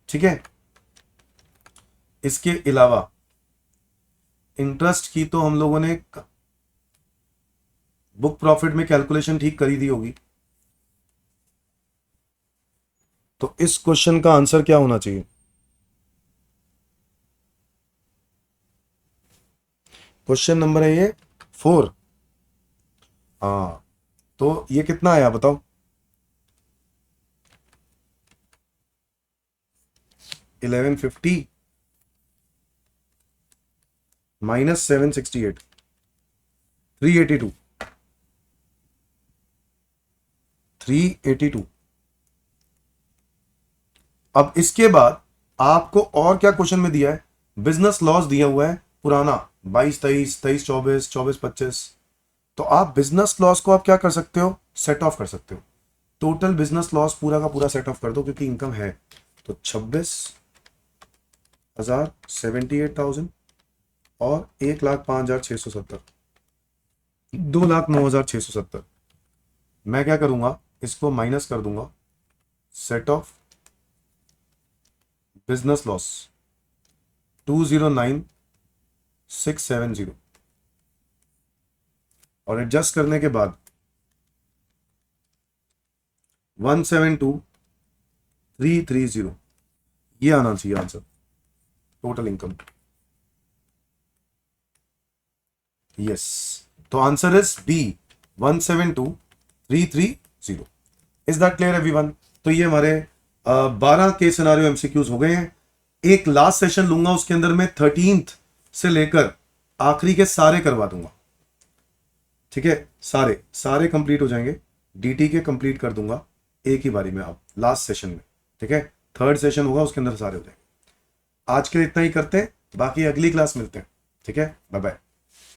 ठीक है। इसके अलावा इंटरेस्ट की तो हम लोगों ने बुक प्रॉफिट में कैलकुलेशन ठीक करी दी होगी। तो इस क्वेश्चन का आंसर क्या होना चाहिए? क्वेश्चन नंबर है ये 4। हाँ तो ये कितना आया बताओ? 1150 माइनस 768, 382, 382। अब इसके बाद आपको और क्या क्वेश्चन में दिया है? बिजनेस लॉस दिया हुआ है पुराना, 22 23 23 24 24 25। तो आप बिजनेस लॉस को आप क्या कर सकते हो, सेट ऑफ कर सकते हो। टोटल बिजनेस लॉस पूरा का पूरा सेट ऑफ कर दो क्योंकि इनकम है। तो 26,000, 78,000 और 1,05,670, 2,09,670। मैं क्या करूंगा, इसको माइनस कर दूंगा, सेट ऑफ बिजनेस लॉस 209,670 और एडजस्ट करने के बाद 172,330, ये आना चाहिए आंसर, टोटल इनकम। यस, तो answer is B, 172,330। Is that clear everyone? तो ये हमारे 12 के सिनारियो एमसीक्यूज हो गए हैं। एक लास्ट सेशन लूंगा, उसके अंदर मैं 13th से लेकर आखिरी के सारे करवा दूंगा। ठीक है, सारे सारे कंप्लीट हो जाएंगे, डीटी के कंप्लीट कर दूंगा एक ही बारी में, आप लास्ट सेशन में। ठीक है, 3rd सेशन होगा, उसके अंदर सारे हो जाएंगे। आज के लिए इतना ही करते हैं, बाकी अगली क्लास मिलते हैं। ठीक है, बाय बाय।